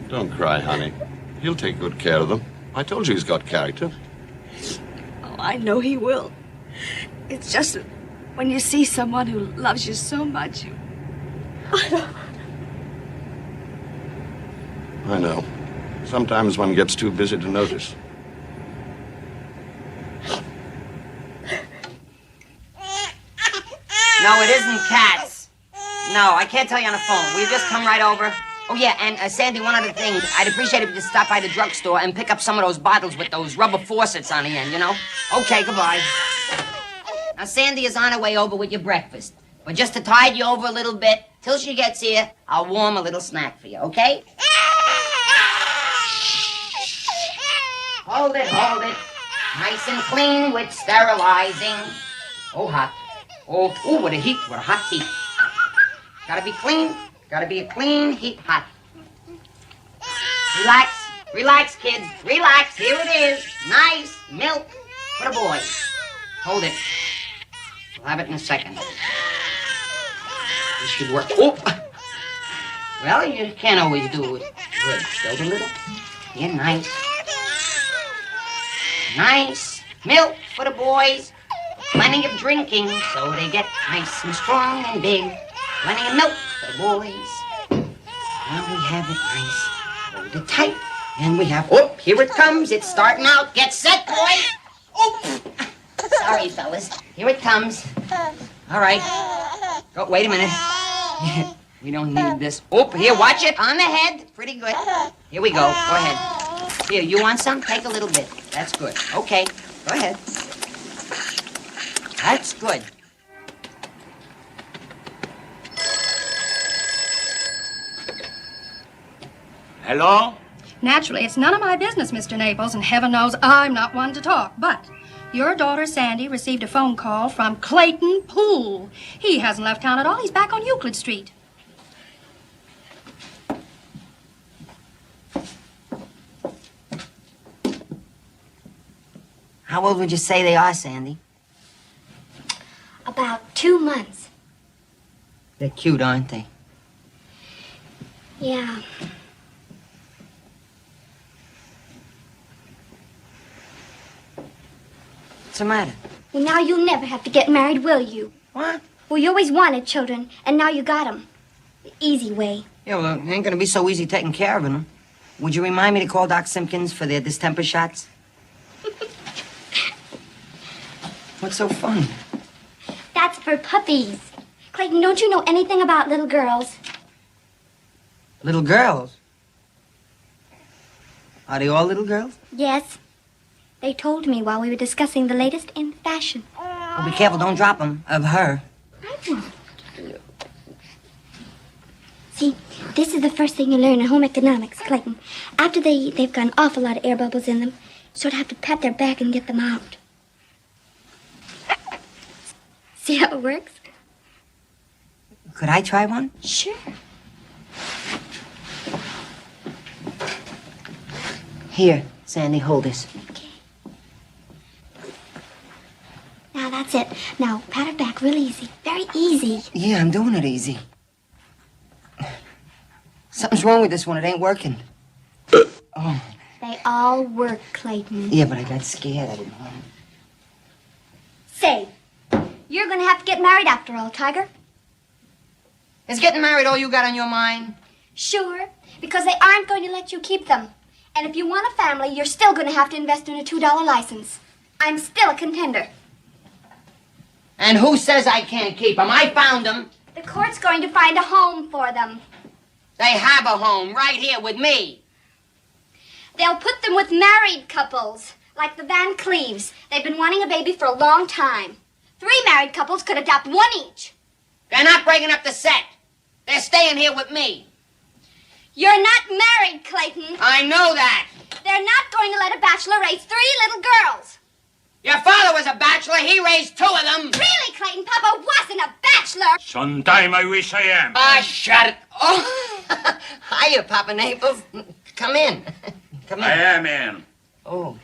Don't cry, honey. He'll take good care of them. I told you he's got character. Oh, I know he will. It's just that when you see someone who loves you so much, you... I know. Sometimes one gets too busy to notice. No, it isn't cats. No, I can't tell you on the phone. Will you just come right over? Oh, yeah, and Sandy, one other thing. I'd appreciate it if you just stop by the drugstore and pick up some of those bottles with those rubber faucets on the end, you know? Okay, goodbye. Now, Sandy is on her way over with your breakfast. But just to tide you over a little bit, till she gets here, I'll warm a little snack for you, okay? Hold it, hold it. Nice and clean with sterilizing. Oh, hot. Oh, ooh, what a heat, what a hot heat. Gotta be clean. Gotta be a clean heat hot. Relax, relax, kids. Relax, here it is. Nice milk for the boys. Hold it. We'll have it in a second. This should work. Oh! Well, you can't always do it. Good. Still a little. Yeah, nice. Nice milk for the boys. Plenty of drinking so they get nice and strong and big. Plenty of milk for the boys. Now we have it nice. Hold it tight. And we have... Oh, here it comes. It's starting out. Get set, boys. Oh! Sorry, fellas. Here it comes. All right. Oh, wait a minute. We don't need this. Oh, here, watch it. On the head. Pretty good. Here we go. Go ahead. Here, you want some? Take a little bit. That's good. Okay. Go ahead. That's good. Hello? Naturally, it's none of my business, Mr. Naples, and heaven knows I'm not one to talk. But your daughter, Sandy, received a phone call from Clayton Poole. He hasn't left town at all. He's back on Euclid Street. How old would you say they are, Sandy? About 2 months. They're cute, aren't they? Yeah. What's the matter? Well, now you'll never have to get married, will you? What? Well, you always wanted children, and now you got them. The easy way. Yeah, well, it ain't gonna be so easy taking care of them. Would you remind me to call Doc Simpkins for their distemper shots? What's so funny? That's for puppies. Clayton, don't you know anything about little girls? Little girls? Are they all little girls? Yes. They told me while we were discussing the latest in fashion. Well, be careful, don't drop them. Of her. I won't. See, this is the first thing you learn in home economics, Clayton. After they've got an awful lot of air bubbles in them, you sort of have to pat their back and get them out. See how it works? Could I try one? Sure. Here, Sandy, hold this. Now that's it. Now pat her back real easy. Very easy. Yeah, I'm doing it easy. Something's wrong with this one. It ain't working. Oh. They all work, Clayton. Yeah, but I got scared. I didn't know. Say, you're gonna have to get married after all, Tiger. Is getting married all you got on your mind? Sure, because they aren't going to let you keep them. And if you want a family, you're still going to have to invest in a $2 license. I'm still a contender. And who says I can't keep them? I found them. The court's going to find a home for them. They have a home right here with me. They'll put them with married couples, like the Van Cleves. They've been wanting a baby for a long time. 3 married couples could adopt 1 each. They're not breaking up the set. They're staying here with me. You're not married, Clayton. I know that. They're not going to let a bachelor raise 3 little girls. Your father was a bachelor. He raised 2 of them. Really, Clayton? Papa wasn't a bachelor. Sometime I wish I am. Ah, shut it. Oh, hiya, Papa Naples. Come in. Come in. I am in. Oh.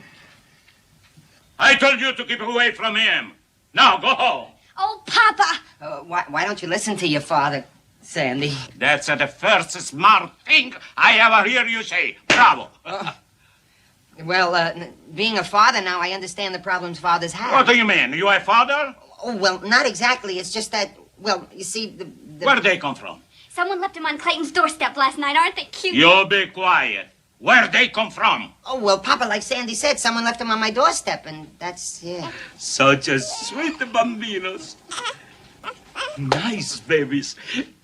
I told you to keep away from him. Now go home. Oh, Papa. Why don't you listen to your father, Sandy? That's the first smart thing I ever hear you say. Bravo. Well, being a father now, I understand the problems fathers have. What do you mean? You a father? Oh, well, not exactly. It's just that, well, you see, the... Where they come from? Someone left him on Clayton's doorstep last night. Aren't they cute? You be quiet. Where they come from? Oh, well, Papa, like Sandy said, someone left him on my doorstep, and that's, yeah. Such a sweet bambinos. Nice babies.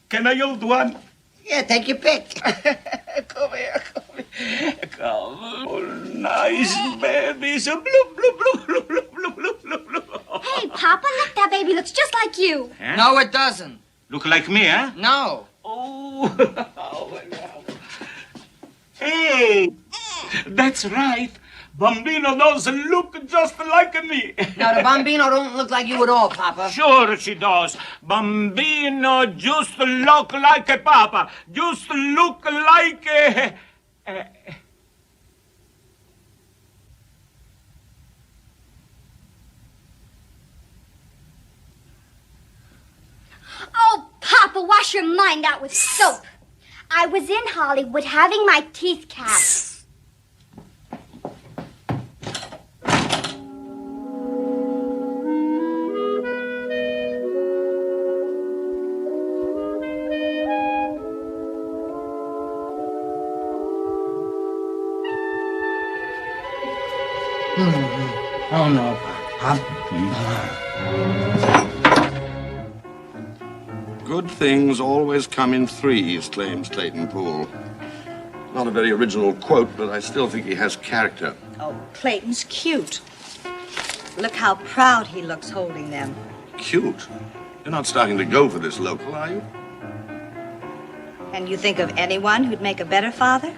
Can I hold one? Yeah, take your pick. Come here, come here. Come. Oh, nice babies. Bloop, bloop, bloop, bloop, bloop, bloop, bloop, bloop, bloop. Hey, Papa, look, that baby looks just like you. Huh? No, it doesn't. Look like me, huh? No. Oh, oh my God. Hey, that's right. Bambino doesn't look just like me. Now, the Bambino don't look like you at all, Papa. Sure she does. Bambino just look like a Papa. Just look like a... Oh, Papa, wash your mind out with soap. I was in Hollywood having my teeth cast. Oh, no. Good things always come in threes, claims Clayton Poole. Not a very original quote, but I still think he has character. Oh, Clayton's cute. Look how proud he looks holding them. Cute? You're not starting to go for this local, are you? And you think of anyone who'd make a better father?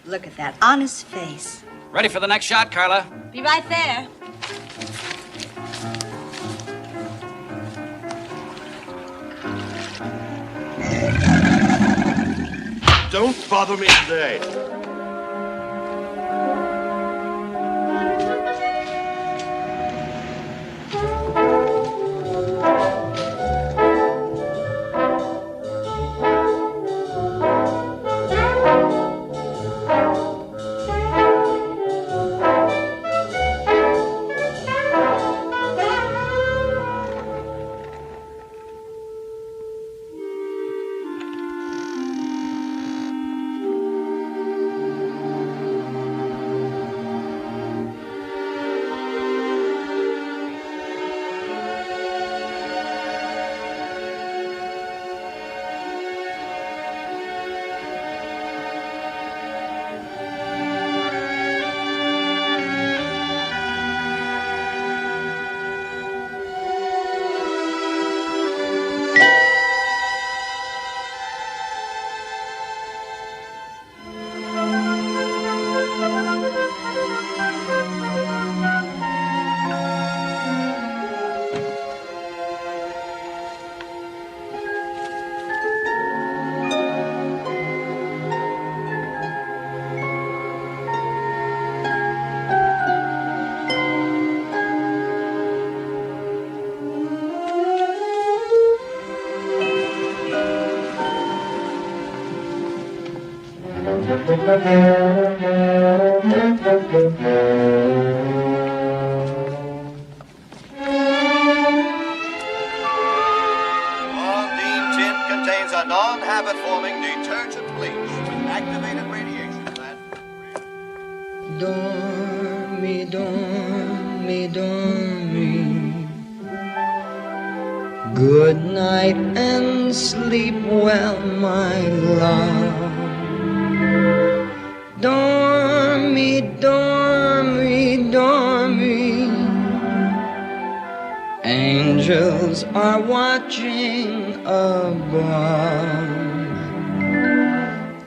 Look at that honest face. Ready for the next shot, Carla? Be right there. Don't bother me today. Ondine tin contains a non-habit-forming detergent bleach with activated radiation. Dormi, dormi, dormi. Good night and sleep well, my love. Dormi, dormi, dormi. Angels are watching above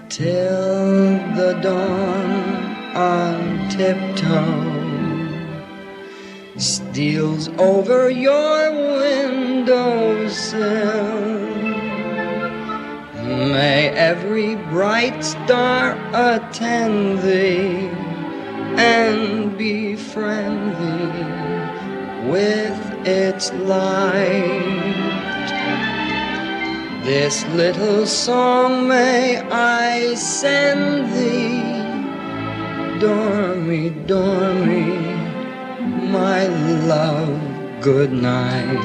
till the dawn on tiptoe steals over your windowsill. May every bright star attend thee and befriend thee with its light. This little song may I send thee. Dormi, dormi, my love, good night.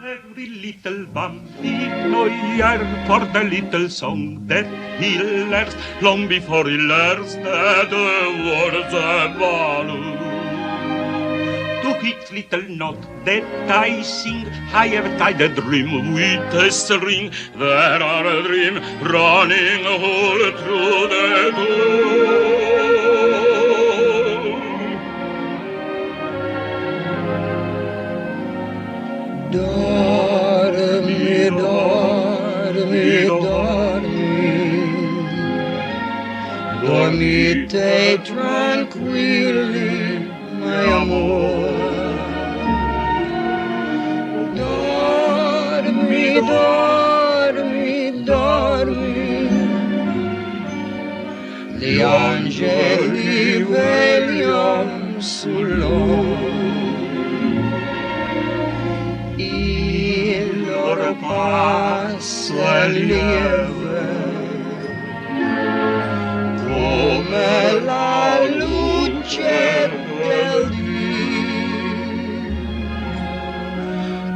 Every little bambino yearns for the little song that he learns long before he learns that the words are value. To each little note that I sing, I have tied a dream with a string. There are a dream running all through the door. Dormi, dormi, dormi. Dormite tranquilli, my amor. Dormi, dormi, dormi. Gli angeli vegliano sul il loro passo è lieve come la luce del dì.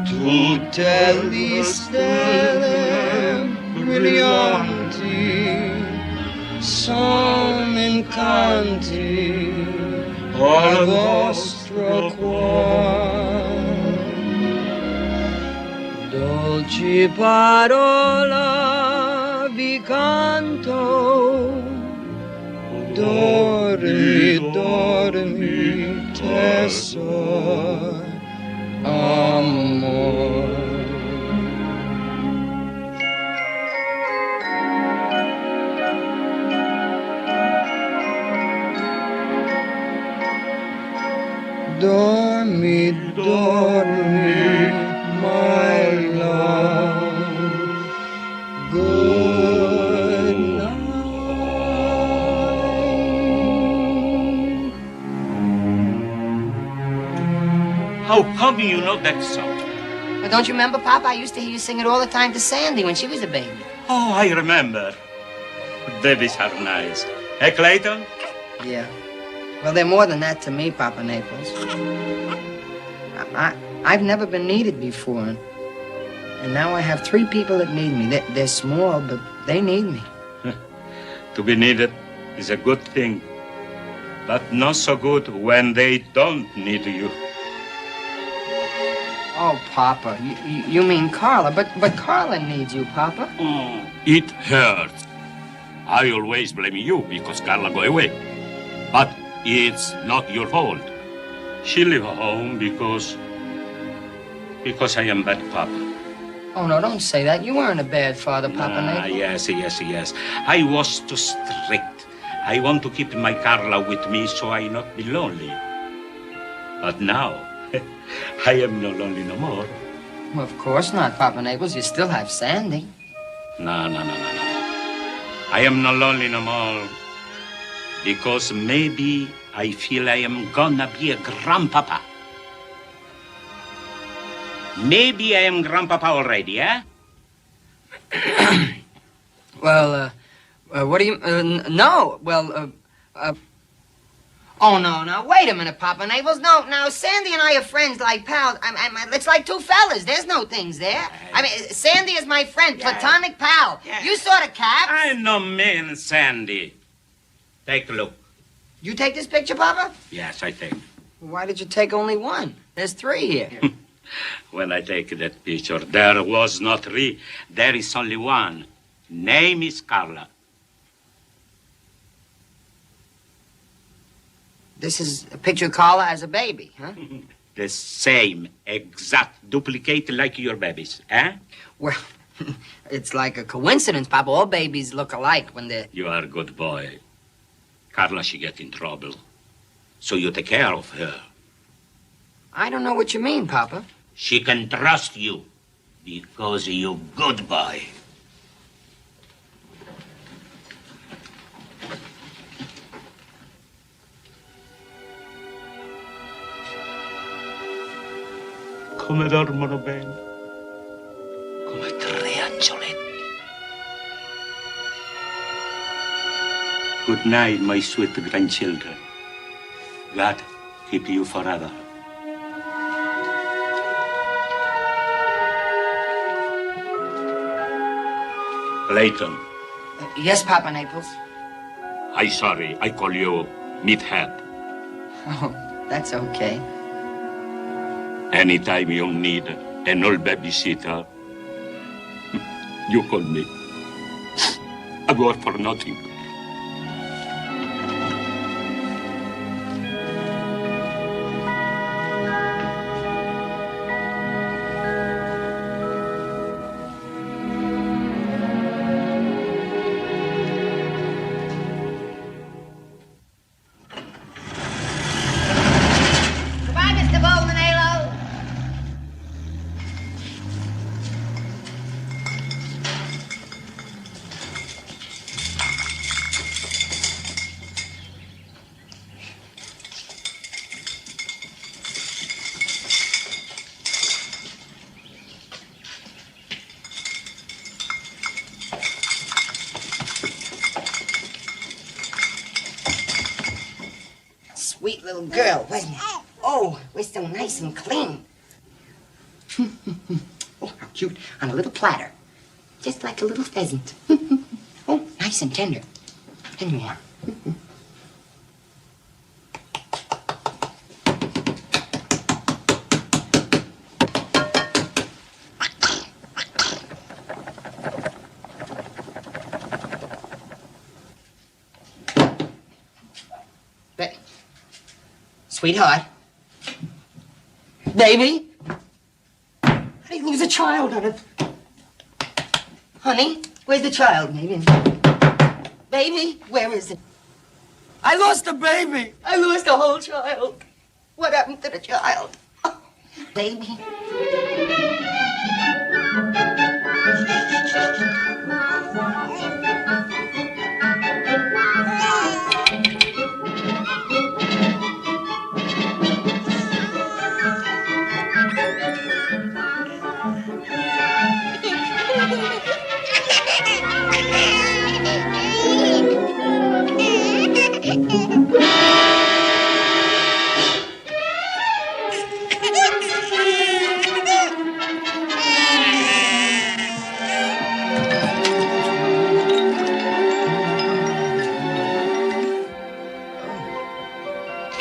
Tutte le stelle brillanti sono incanti al vostro cuore. Dolci parola vi canto, dormi, dormi, tesoro, amor. mi dormir, my love. Good night. How come you know that song? Well, don't you remember, Papa? I used to hear you sing it all the time to Sandy when she was a baby. Oh, I remember. Babies are nice. Hey, Clayton? Yeah. Well, they're more than that to me, Papa Naples. I've never been needed before, and now I have 3 people that need me. They're small, but they need me. To be needed is a good thing, but not so good when they don't need you. Oh, Papa, you mean Carla, but Carla needs you, Papa. It hurts. I always blame you because Carla go away. But it's not your fault. She leave home because I am bad papa. Oh, no, don't say that. You weren't a bad father, Papa Naples. Yes. I was too strict. I want to keep my Carla with me so I not be lonely. But now, I am no lonely no more. Well, of course not, Papa Naples. You still have Sandy. No. I am no lonely no more. Because maybe I feel I am gonna be a grandpapa. Maybe I am grandpapa already, eh? Well, what do you... no, well, Oh, no, wait a minute, Papa Naples. No, now, Sandy and I are friends like pals. It's like 2 fellas. There's no things there. I mean, Sandy is my friend, platonic pal. You saw the cap. I no mean Sandy. Take a look. You take this picture, Papa? Yes, I take. Why did you take only 1? There's 3 here. When I take that picture, there was not 3. There is only 1. Name is Carla. This is a picture of Carla as a baby, huh? The same, exact duplicate like your babies, eh? Well, it's like a coincidence, Papa. All babies look alike when they're... You are a good boy. Carla, she get in trouble. So you take care of her. I don't know what you mean, Papa. She can trust you because you good boy. Come dormono bene. Come 3 angioletti. Good night, my sweet grandchildren. God keep you forever. Clayton. Yes, Papa Naples. I sorry, I call you meathead. Oh, that's okay. Anytime you need an old babysitter, you call me. I work for nothing. Goodbye, Mr. Golden Halo. Sweet little girl, wasn't it? Oh, we're so nice and clean. Oh, how cute. On a little platter. Just like a little pheasant. Oh, nice and tender. And warm. Sweetheart. Baby. How do you lose a child on it? Honey, where's the child, baby? Baby, where is it? I lost a baby. I lost a whole child. What happened to the child? Oh, baby.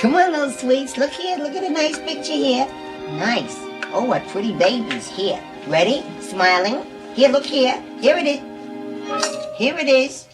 Come on, little sweets. Look here. Look at a nice picture here. Nice. Oh, what pretty babies. Here. Ready? Smiling. Here, look here. Here it is. Here it is.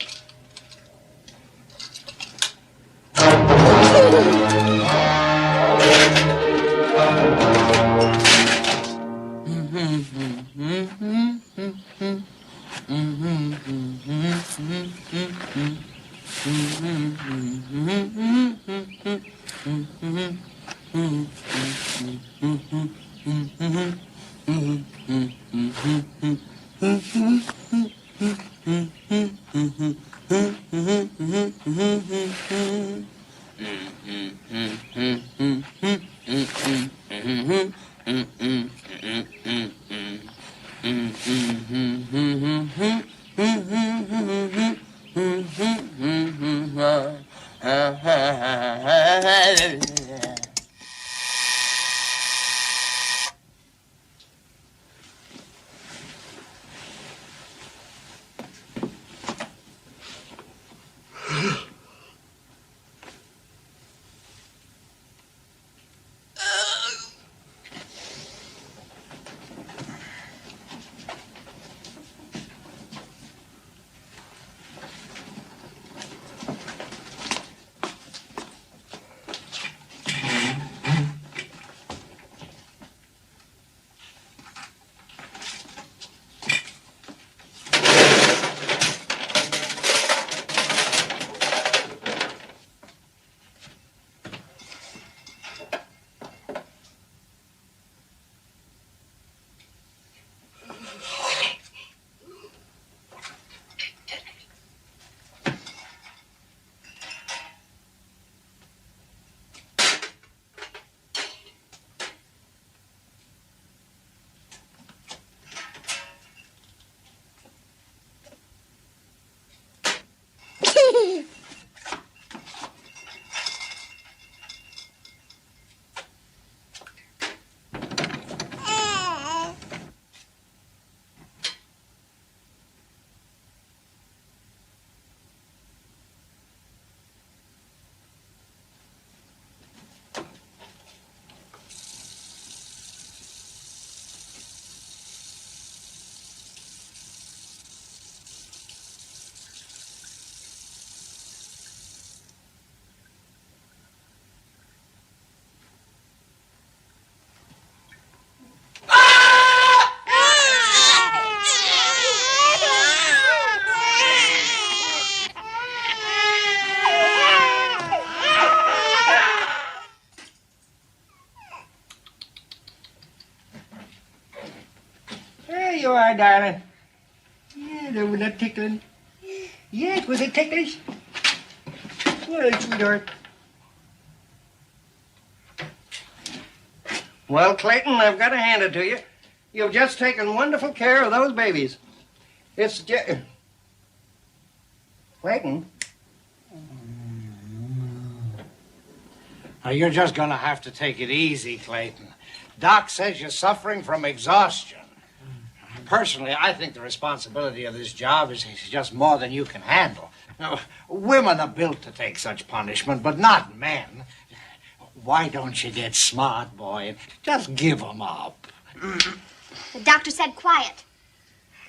There you are, darling. Yeah, there was that tickling. Yes, was it ticklish? Well, sweetheart. Well, Clayton, I've got to hand it to you. You've just taken wonderful care of those babies. It's just... Clayton? Now, you're just going to have to take it easy, Clayton. Doc says you're suffering from exhaustion. Personally, I think the responsibility of this job is just more than you can handle. Now, women are built to take such punishment, but not men. Why don't you get smart, boy, and just give 'em up? The doctor said quiet.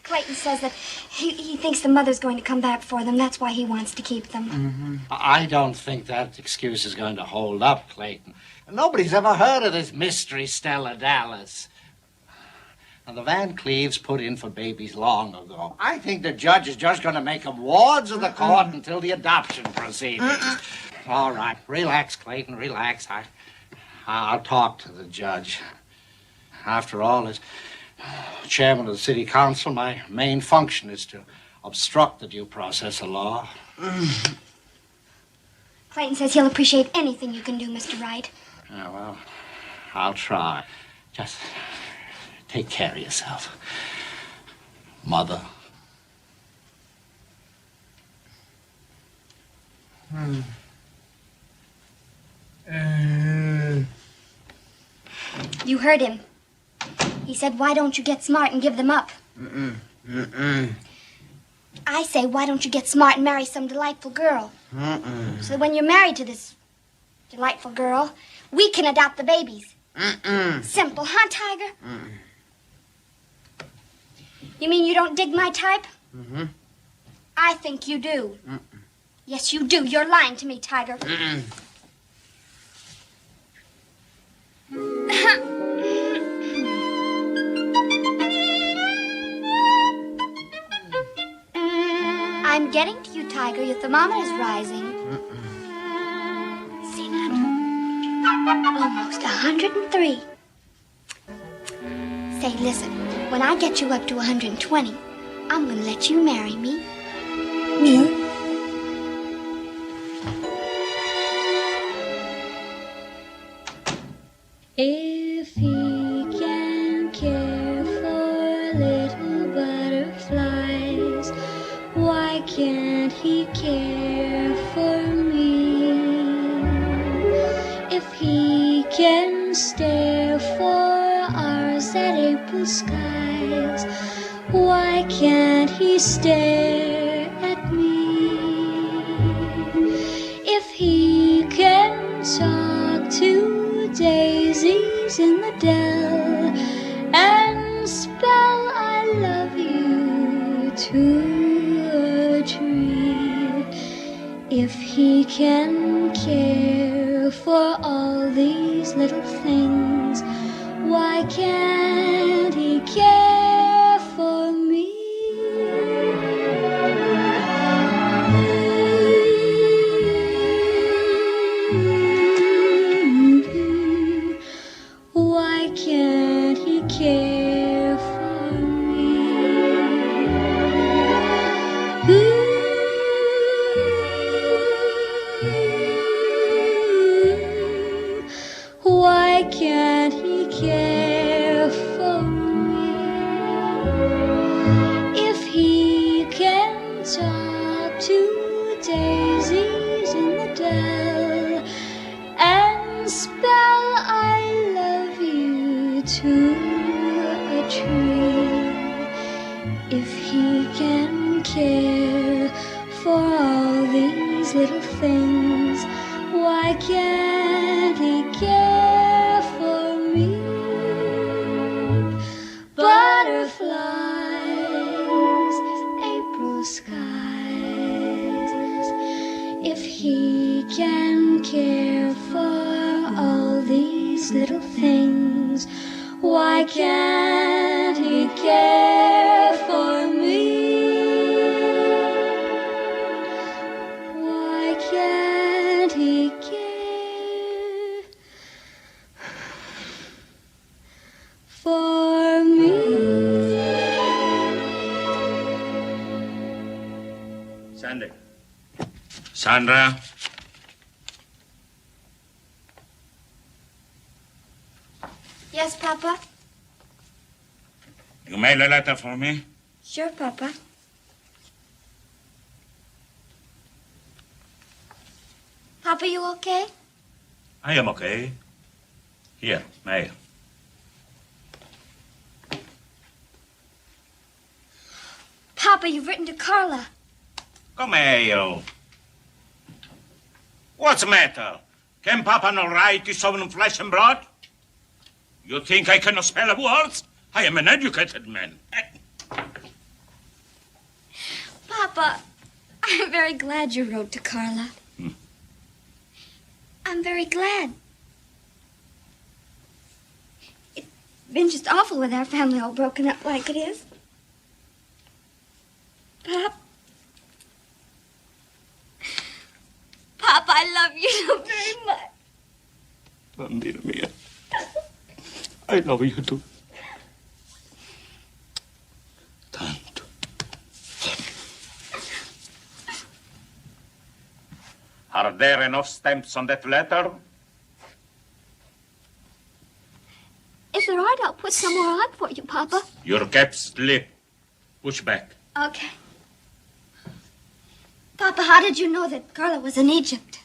Clayton says that he thinks the mother's going to come back for them. That's why he wants to keep them. I don't think that excuse is going to hold up, Clayton. Nobody's ever heard of this mystery Stella Dallas. Now, the Van Cleves put in for babies long ago. I think the judge is just going to make them wards of the court until the adoption proceedings. All right, relax, Clayton, relax. I'll talk to the judge. After all, as chairman of the city council, my main function is to obstruct the due process of law. Clayton says he'll appreciate anything you can do, Mr. Wright. Yeah, well, I'll try. Just take care of yourself, Mother. You heard him. He said, why don't you get smart and give them up? I say, why don't you get smart and marry some delightful girl? So that when you're married to this delightful girl, we can adopt the babies. Simple, huh, Tiger? You mean you don't dig my type? I think you do. Yes, you do. You're lying to me, Tiger. I'm getting to you, Tiger. Your thermometer's rising. See that? Almost 103. Say, listen. When I get you up to 120, I'm gonna let you marry me. If he can care for little butterflies, why can't he care for me? If he can stare for hours at April skies, why can't he stare at me? If he can talk to daisies in the dell and spell I love you to a tree, if he can care for all these little things, why can't he care for me? Why can't he care for me? Why can't he care for me? If he can talk to daisies in the dell and spell I love you to a tree, if he can care for all these little things, why can't he care for me? Butterflies, April skies, if he can care for all these little things, why can't he care for me? Why can't he care for me? Sandy. Sandra. Yes, Papa? You made a letter for me? Sure, Papa. Papa, you okay? I am okay. Here, mail. Papa, you've written to Carla. Come here. What's the matter? Can Papa not write to someone in flesh and blood? You think I cannot spell words? I am an educated man. Papa, I'm very glad you wrote to Carla. I'm very glad. It's been just awful with our family all broken up like it is. Pop. Pop, I love you so very much. Bambina mia. I love you too. Tanto. Are there enough stamps on that letter? If there aren't, I'll put some more on for you, Papa. Your cap's lip. Push back. Okay. Papa, how did you know that Carla was in Egypt?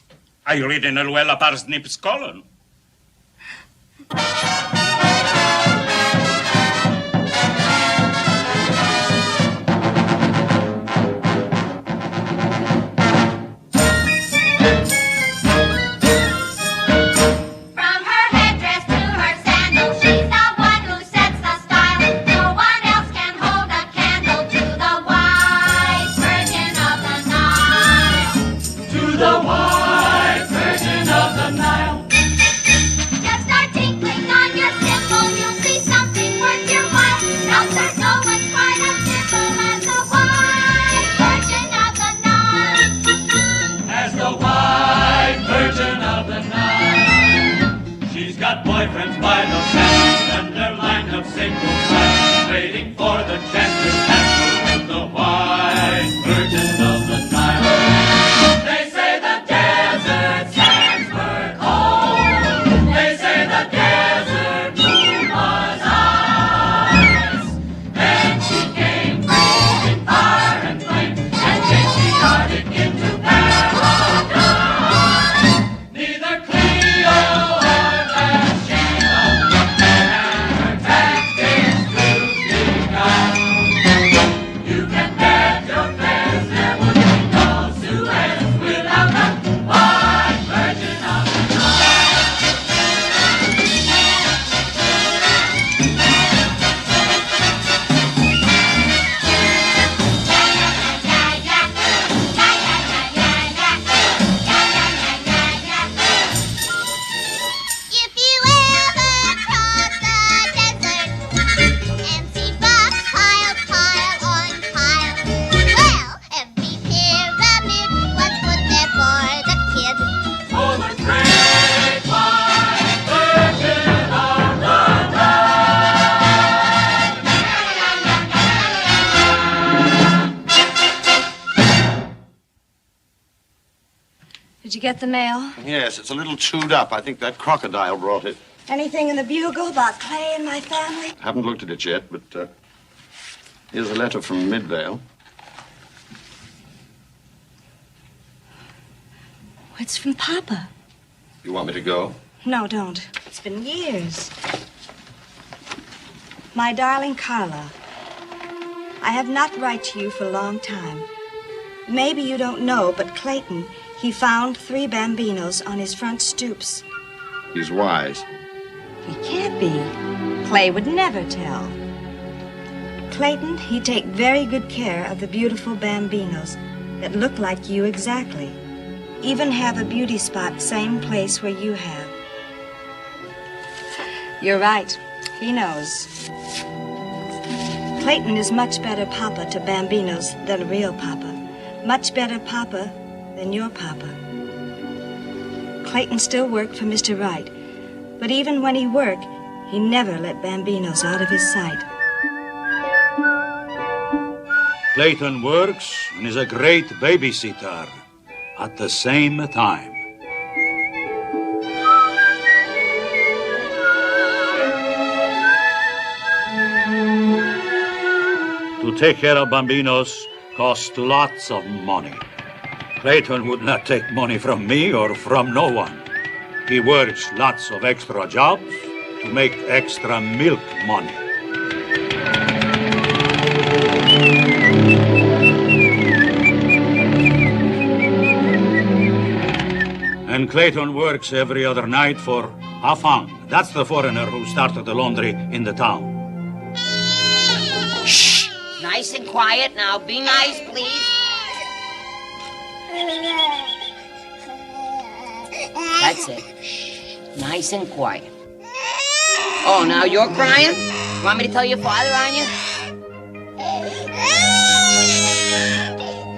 I read in Luella Parsnip's column. From her headdress to her sandals, she's the one who sets the style. No one else can hold a candle to the white Virgin of the Nile. To the white Virgin of the Nile. Just start tinkling on your cymbal, you'll see something worth your while. Now, sir, no one's quite as simple as the white Virgin of the Nile. As the white Virgin of the Nile. She's got boyfriends by the past and their line of single file, waiting for the chance to pass with the white Virgin of the Nile. They say the desert sands were cold. They say the desert moon was ice. Then she came breathing fire and flame, and then she started into paradise. Neither Cleo or Bathsheba had her tactics to beguile. You can bet your face there would be no Suez without the white Virgin of the Nile. If you ever cross the desert and see rocks piled pile on pile, well, every pyramid was put there for the kid. For the great white Virgin of the Did you get the mail? Yes, it's a little chewed up. I think that crocodile brought it. Anything in the Bugle about Clay and my family? Haven't looked at it yet, but here's a letter from Midvale. It's from Papa. You want me to go? No, don't. It's been years. My darling Carla, I have not write to you for a long time. Maybe you don't know, but Clayton, he found 3 bambinos on his front stoops. He's wise. He can't be. Clay would never tell. Clayton, he take very good care of the beautiful bambinos that look like you exactly. Even have a beauty spot same place where you have. You're right. He knows. Clayton is much better papa to bambinos than a real papa. Much better papa than your papa. Clayton still worked for Mr. Wright, but even when he worked, he never let bambinos out of his sight. Clayton works and is a great babysitter at the same time. To take care of bambinos costs lots of money. Clayton would not take money from me or from no one. He works lots of extra jobs to make extra milk money. And Clayton works every other night for Afang. That's the foreigner who started the laundry in the town. Shh! Nice and quiet now. Be nice, please. That's it. Nice and quiet. Oh, now you're crying? You want me to tell your father on you?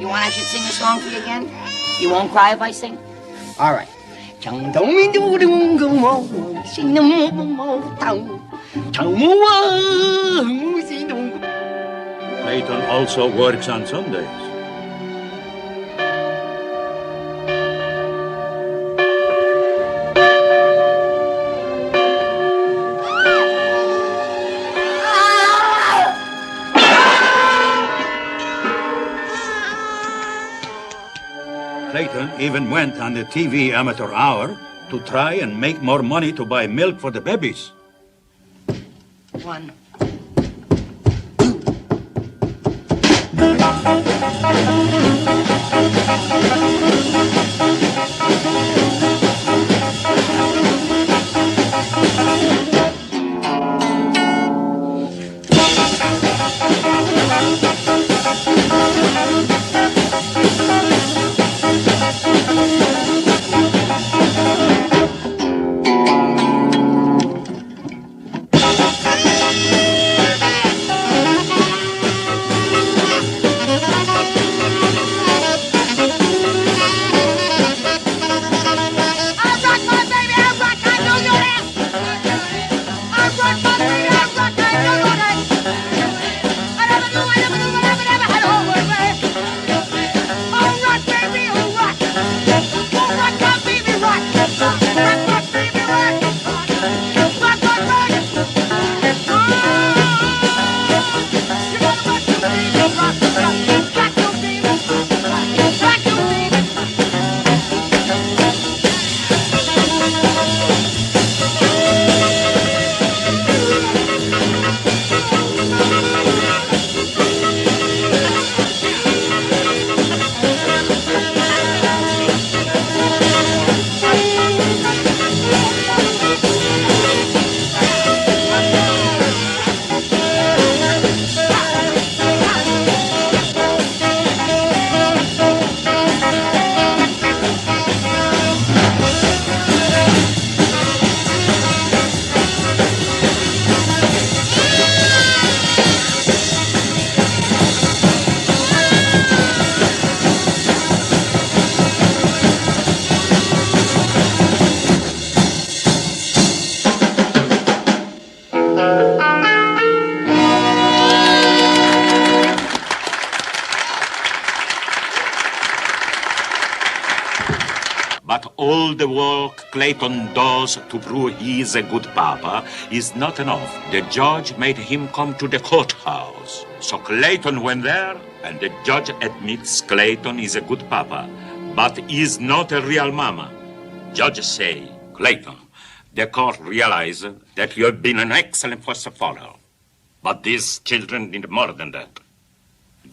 You want I should sing a song for you again? You won't cry if I sing? All right. Clayton also works on Sundays. Clayton even went on the TV amateur hour to try and make more money to buy milk for the babies. 1. But all the work Clayton does to prove he is a good papa is not enough. The judge made him come to the courthouse. So Clayton went there, and the judge admits Clayton is a good papa, but is not a real mama. Judge say, Clayton, the court realize that you have been an excellent foster father. But these children need more than that.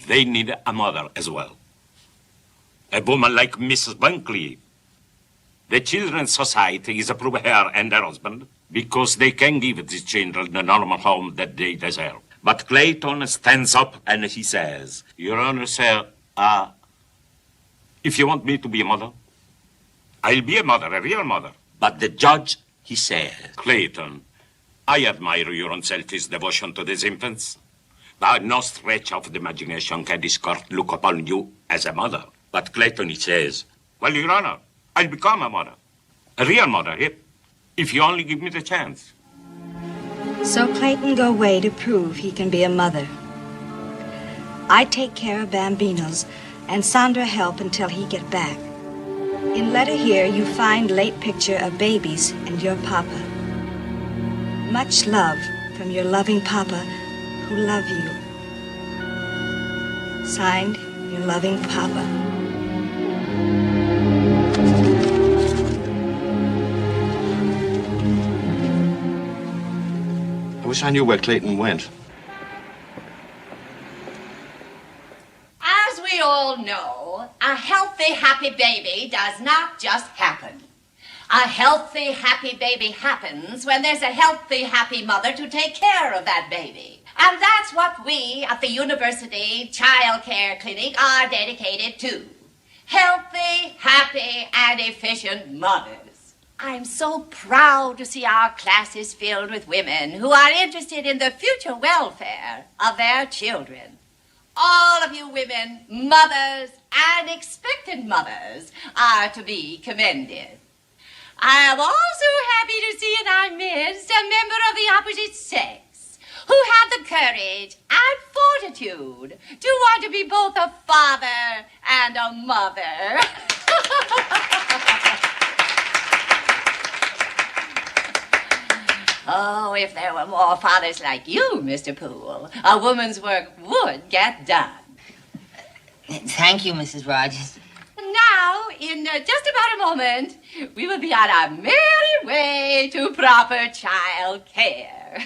They need a mother as well. A woman like Mrs. Bunkley. The Children's Society is approved her and her husband because they can give these children the normal home that they deserve. But Clayton stands up and he says, Your Honor, sir, if you want me to be a mother, I'll be a mother, a real mother. But the judge, he says, Clayton, I admire your unselfish devotion to these infants. By no stretch of the imagination can this court look upon you as a mother. But Clayton, he says, well, Your Honor, I'll become a mother. A real mother, if you only give me the chance. So Clayton go away to prove he can be a mother. I take care of Bambinos, and Sandra help until he get back. In letter here, you find late picture of babies and your papa. Much love from your loving papa who love you. Signed, your loving papa. I wish I knew where Clayton went. As we all know, a healthy, happy baby does not just happen. A healthy, happy baby happens when there's a healthy, happy mother to take care of that baby. And that's what we at the University Child Care Clinic are dedicated to. Healthy, happy, and efficient mothers. I'm so proud to see our classes filled with women who are interested in the future welfare of their children. All of you women, mothers and expectant mothers, are to be commended. I am also happy to see in our midst a member of the opposite sex who had the courage and fortitude to want to be both a father and a mother. Oh, if there were more fathers like you, Mr. Poole, a woman's work would get done. Thank you, Mrs. Rogers. Now, in just about a moment, we will be on our merry way to proper child care.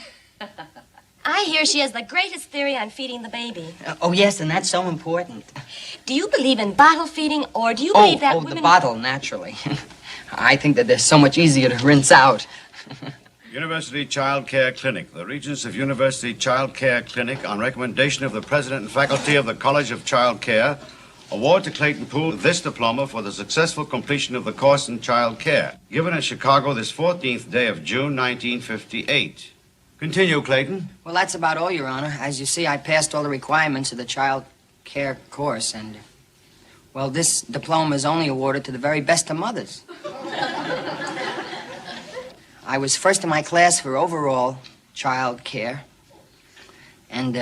I hear she has the greatest theory on feeding the baby. Oh, yes, and that's so important. Do you believe in bottle feeding, or do you believe that women... the bottle, naturally. I think that they're so much easier to rinse out. University Child Care Clinic. The Regents of University Child Care Clinic, on recommendation of the President and faculty of the College of Child Care, award to Clayton Poole this diploma for the successful completion of the course in child care, given in Chicago this 14th day of June, 1958. Continue, Clayton. Well, that's about all, Your Honor. As you see, I passed all the requirements of the child care course, and, well, this diploma is only awarded to the very best of mothers. I was first in my class for overall child care, and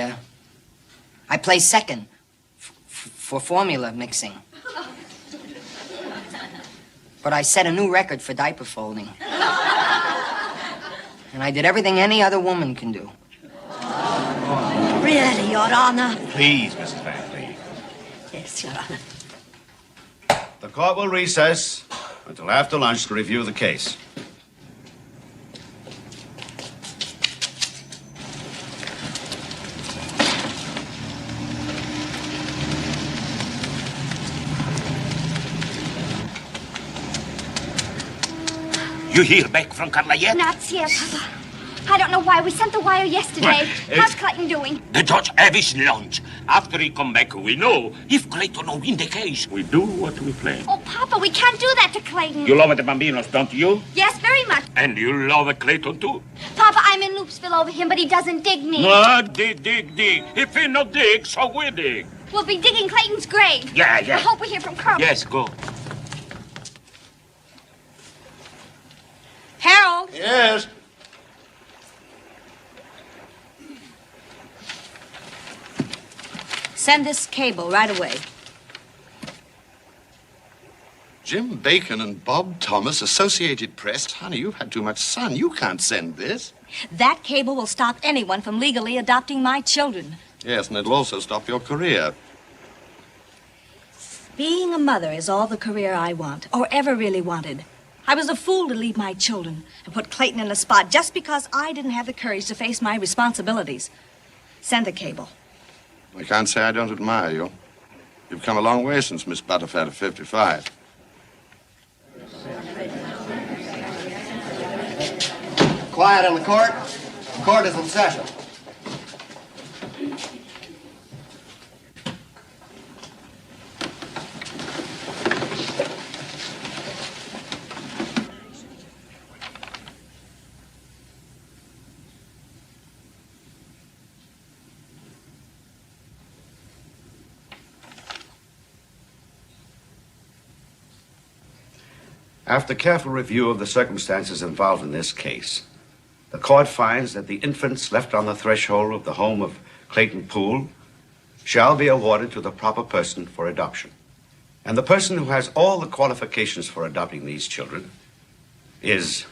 I placed second for formula mixing. But I set a new record for diaper folding. And I did everything any other woman can do. Really, Your Honor? Please, Mrs. Van Cleve. Yes, Your Honor. The court will recess until after lunch to review the case. You hear back from Carla yet? Not yet, Papa. I don't know why. We sent the wire yesterday. How's Clayton doing? The judge have his lunch. After he come back, we know if Clayton will win the case. We do what we plan. Oh, Papa, we can't do that to Clayton. You love the Bambinos, don't you? Yes, very much. And you love Clayton, too? Papa, I'm in Loopsville over him, but he doesn't dig me. No, dig. If he no dig, so we dig. We'll be digging Clayton's grave. Yeah. I hope we hear from Carl. Yes, go. Harold? Yes? Send this cable right away. Jim Bacon and Bob Thomas, Associated Press. Honey, you've had too much sun. You can't send this. That cable will stop anyone from legally adopting my children. Yes, and it'll also stop your career. Being a mother is all the career I want, or ever really wanted. I was a fool to leave my children and put Clayton in a spot just because I didn't have the courage to face my responsibilities. Send the cable. I can't say I don't admire you. You've come a long way since Miss Butterfly of 55. Quiet in the court. The court is in session. After careful review of the circumstances involved in this case, the court finds that the infants left on the threshold of the home of Clayton Poole shall be awarded to the proper person for adoption. And the person who has all the qualifications for adopting these children is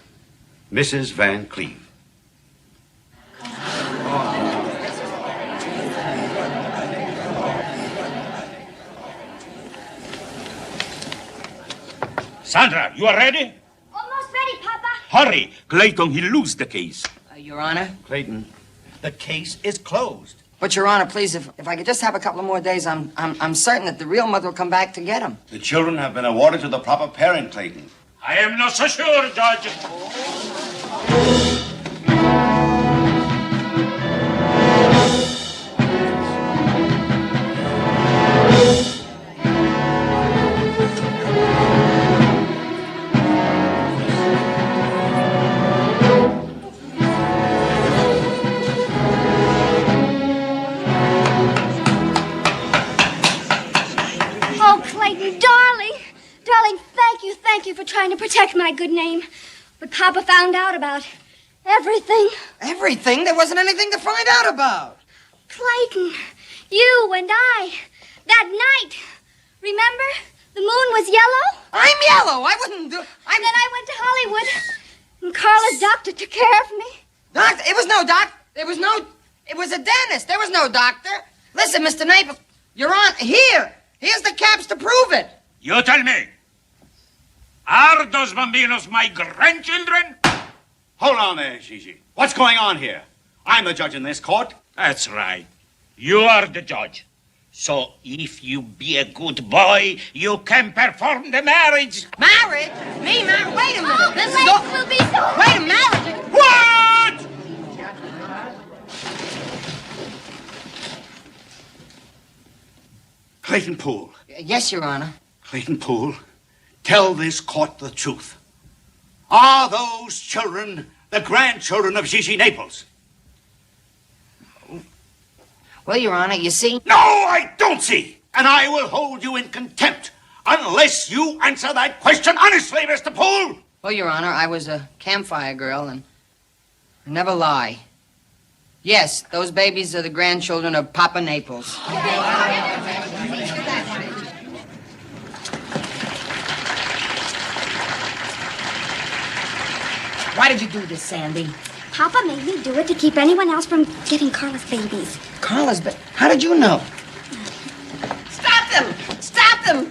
Mrs. Van Cleve. Sandra, you are ready? Almost ready, Papa. Hurry. Clayton, he lose the case. Your Honor? Clayton, the case is closed. But, Your Honor, please, if I could just have a couple of more days, I'm certain that the real mother will come back to get him. The children have been awarded to the proper parent, Clayton. I am not so sure, Judge. Oh, Clayton, darling. Darling, thank you for trying to protect my good name. But Papa found out about everything. Everything? There wasn't anything to find out about. Clayton, you and I, that night. Remember? The moon was yellow. I'm yellow. I wouldn't do... Then I went to Hollywood, and Carla's doctor took care of me. Doctor? It was no doc. It was a dentist. There was no doctor. Listen, Mr. Naples, you're on... Here's the caps to prove it. You tell me. Are those bambinos my grandchildren? Hold on there, Gigi. What's going on here? I'm the judge in this court. That's right. You are the judge. So if you be a good boy, you can perform the marriage. Marriage? Me marriage? Wait a minute. Oh, This the legs will be so... Wait a marriage? What? Clayton Poole. Yes, Your Honor. Clayton Poole, tell this court the truth. Are those children the grandchildren of Gigi Naples? Well, Your Honor, you see... No, I don't see. And I will hold you in contempt unless you answer that question honestly, Mr. Poole. Well, Your Honor, I was a campfire girl and I never lie. Yes, those babies are the grandchildren of Papa Naples. Why did you do this, Sandy? Papa made me do it to keep anyone else from getting Carla's babies. Carla's baby? How did you know? Stop them! Stop them!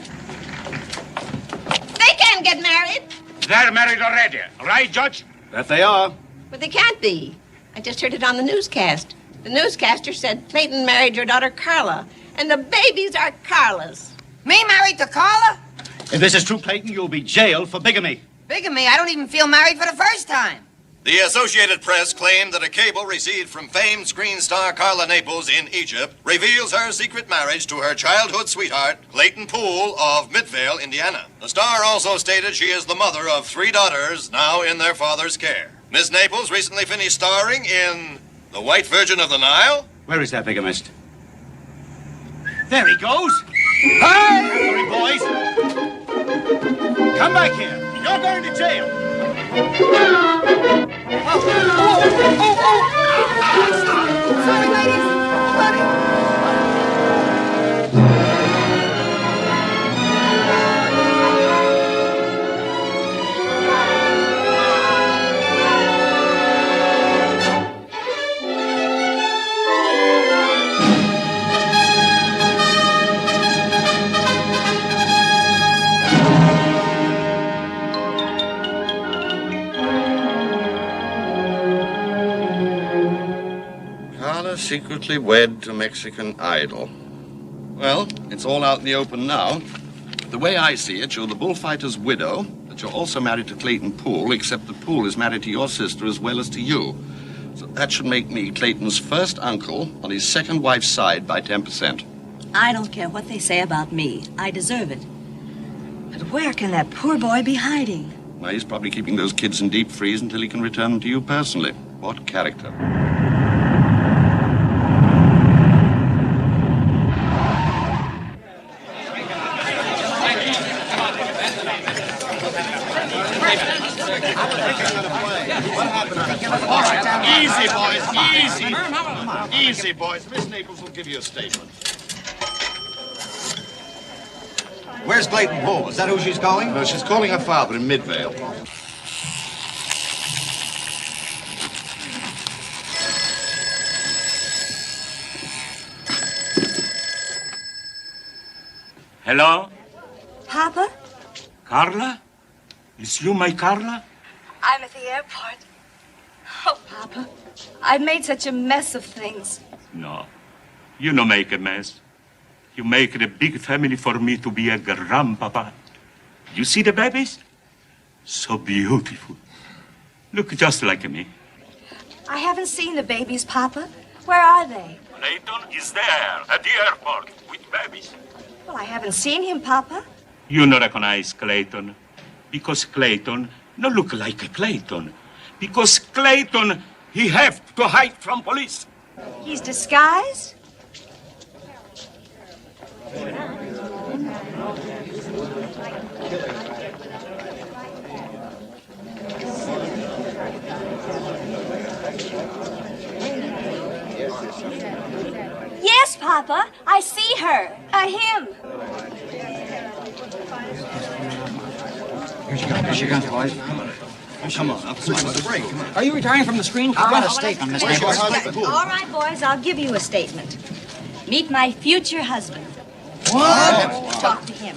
They can't get married. They're married already, right, Judge? That they are. But they can't be. I just heard it on the newscast. The newscaster said Clayton married your daughter Carla, and the babies are Carla's. Me married to Carla? If this is true, Clayton, you'll be jailed for bigamy. Bigamy? I don't even feel married for the first time. The Associated Press claimed that a cable received from famed screen star Carla Naples in Egypt reveals her secret marriage to her childhood sweetheart, Clayton Poole of Midvale, Indiana. The star also stated she is the mother of 3 daughters now in their father's care. Miss Naples recently finished starring in The White Virgin of the Nile. Where is that bigamist? There he goes. Hey! Sorry, boys. Come back here. You're going to jail. Sorry, ladies. Secretly wed to Mexican idol. Well, it's all out in the open now. The way I see it, you're the bullfighter's widow, but you're also married to Clayton Poole, except that Poole is married to your sister as well as to you. So that should make me Clayton's first uncle on his second wife's side by 10%. I don't care what they say about me. I deserve it. But where can that poor boy be hiding? Well, he's probably keeping those kids in deep freeze until he can return them to you personally. What character? Easy, boys, easy. Easy, boys. Miss Naples will give you a statement. Where's Clayton Poole? Is that who she's calling? No, she's calling her father in Midvale. Hello? Papa? Carla? Is you my Carla? I'm at the airport. Oh, Papa, I've made such a mess of things. No. You no make a mess. You make it a big family for me to be a grandpapa. You see the babies? So beautiful. Look just like me. I haven't seen the babies, Papa. Where are they? Clayton is there at the airport with babies. Well, I haven't seen him, Papa. You no recognize Clayton. Because Clayton no look like a Clayton. Because Clayton, he have to hide from police. He's disguised? Papa. I see her. Him. Here she comes, boys. Come on, up. What's the break? Come on. Are you retiring from the screen? I've got a statement, Miss Nichols. All right, boys, I'll give you a statement. Meet my future husband. What? Talk to him.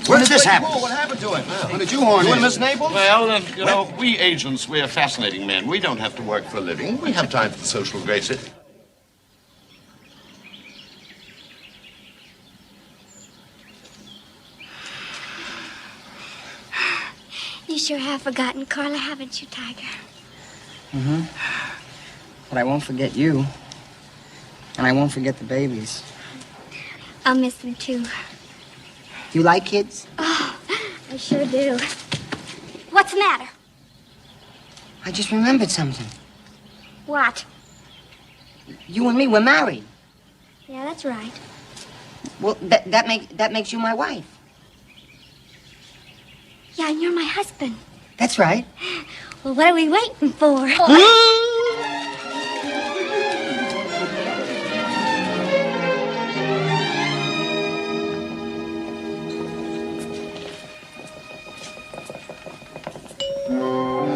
When did this happen? What happened to him? When did you horn in? and Miss Naples? Well, you know, we agents, we're fascinating men. We don't have to work for a living. We have time for the social graces. You sure have forgotten Carla, haven't you, Tiger? Mm-hmm. But I won't forget you. And I won't forget the babies. I'll miss them, too. You like kids? Oh, I sure do. What's the matter? I just remembered something. What? You and me, we're married. Yeah, that's right. Well, that makes you my wife. Yeah, and you're my husband. That's right. Well, what are we waiting for?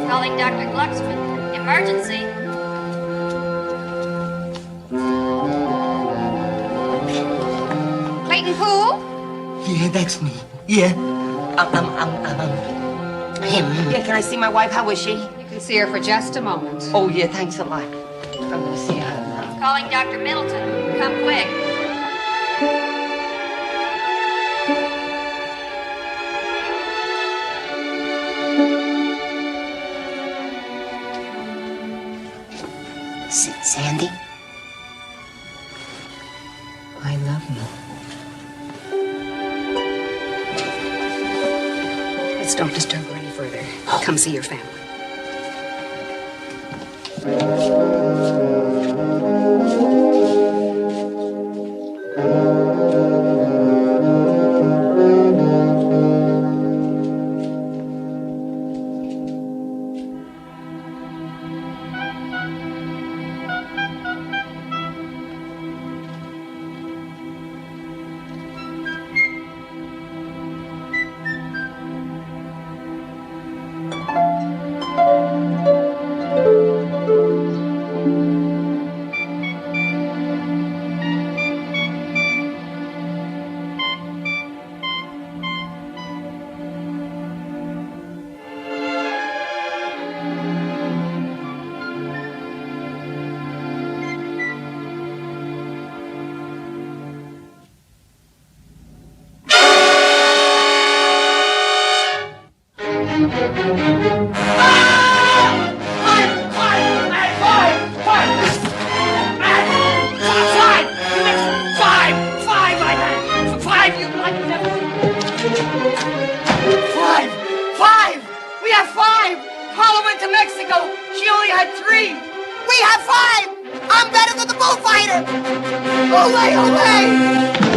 Calling Dr. Glucksman. Emergency. Clayton Poole? Yeah, that's me. Yeah. Him. Yeah, can I see my wife? How is she? You can see her for just a moment. Oh, yeah, thanks a lot. I'm gonna see her now. Calling Dr. Middleton. Come quick. Sandy? I love you. Let's don't disturb her any further. Come see your family. Five! We have five! Carla went to Mexico. She only had three. We have five! I'm better than the bullfighter! Ole, ole!